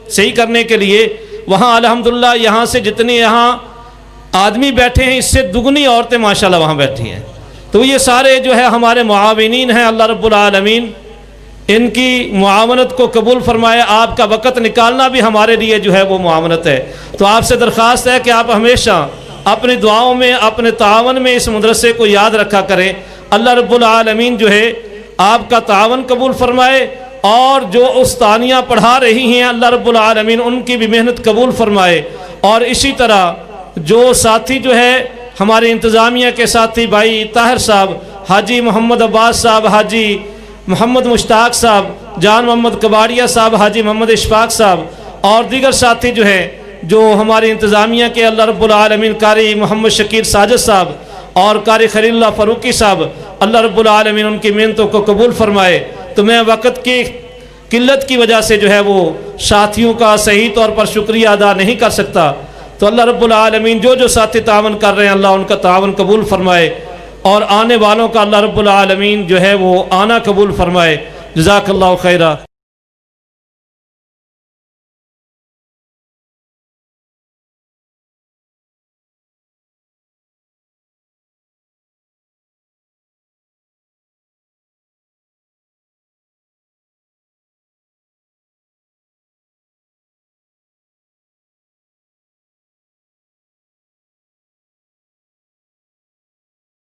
صحیح کرنے کے لیے. وہاں الحمدللہ یہاں سے جتنے یہاں آدمی بیٹھے ہیں اس سے دگنی عورتیں ماشاءاللہ وہاں بیٹھی ہیں. تو یہ سارے جو ہے ہمارے معاونین ہیں. اللہ رب العالمین ان کی معاونت کو قبول فرمائے. آپ کا وقت نکالنا بھی ہمارے لیے جو ہے وہ معاونت ہے. تو آپ سے درخواست ہے کہ آپ ہمیشہ اپنی دعاؤں میں اپنے تعاون میں اس مدرسے کو یاد رکھا کریں. اللہ رب العالمین جو ہے آپ کا تعاون قبول فرمائے اور جو استانیہ پڑھا رہی ہیں اللہ رب العالمین ان کی بھی محنت قبول فرمائے. اور اسی طرح جو ساتھی جو ہے ہمارے انتظامیہ کے ساتھی بھائی طاہر صاحب، حاجی محمد عباس صاحب، حاجی محمد مشتاق صاحب، جان محمد کباڑیہ صاحب، حاجی محمد اشفاق صاحب اور دیگر ساتھی جو ہیں جو ہماری انتظامیہ کے اللہ رب العالمین قاری محمد شکیر ساجد صاحب اور قاری خلیل اللہ فاروقی صاحب، اللہ رب العالمین ان کی محنتوں کو قبول فرمائے۔ تو میں وقت کی قلت کی وجہ سے جو ہے وہ ساتھیوں کا صحیح طور پر شکریہ ادا نہیں کر سکتا، تو اللہ رب العالمین جو ساتھی تعاون کر رہے ہیں اللہ ان کا تعاون قبول فرمائے، اور آنے والوں کا اللہ رب العالمین جو ہے وہ آنا قبول فرمائے۔ جزاک اللہ خیرہ۔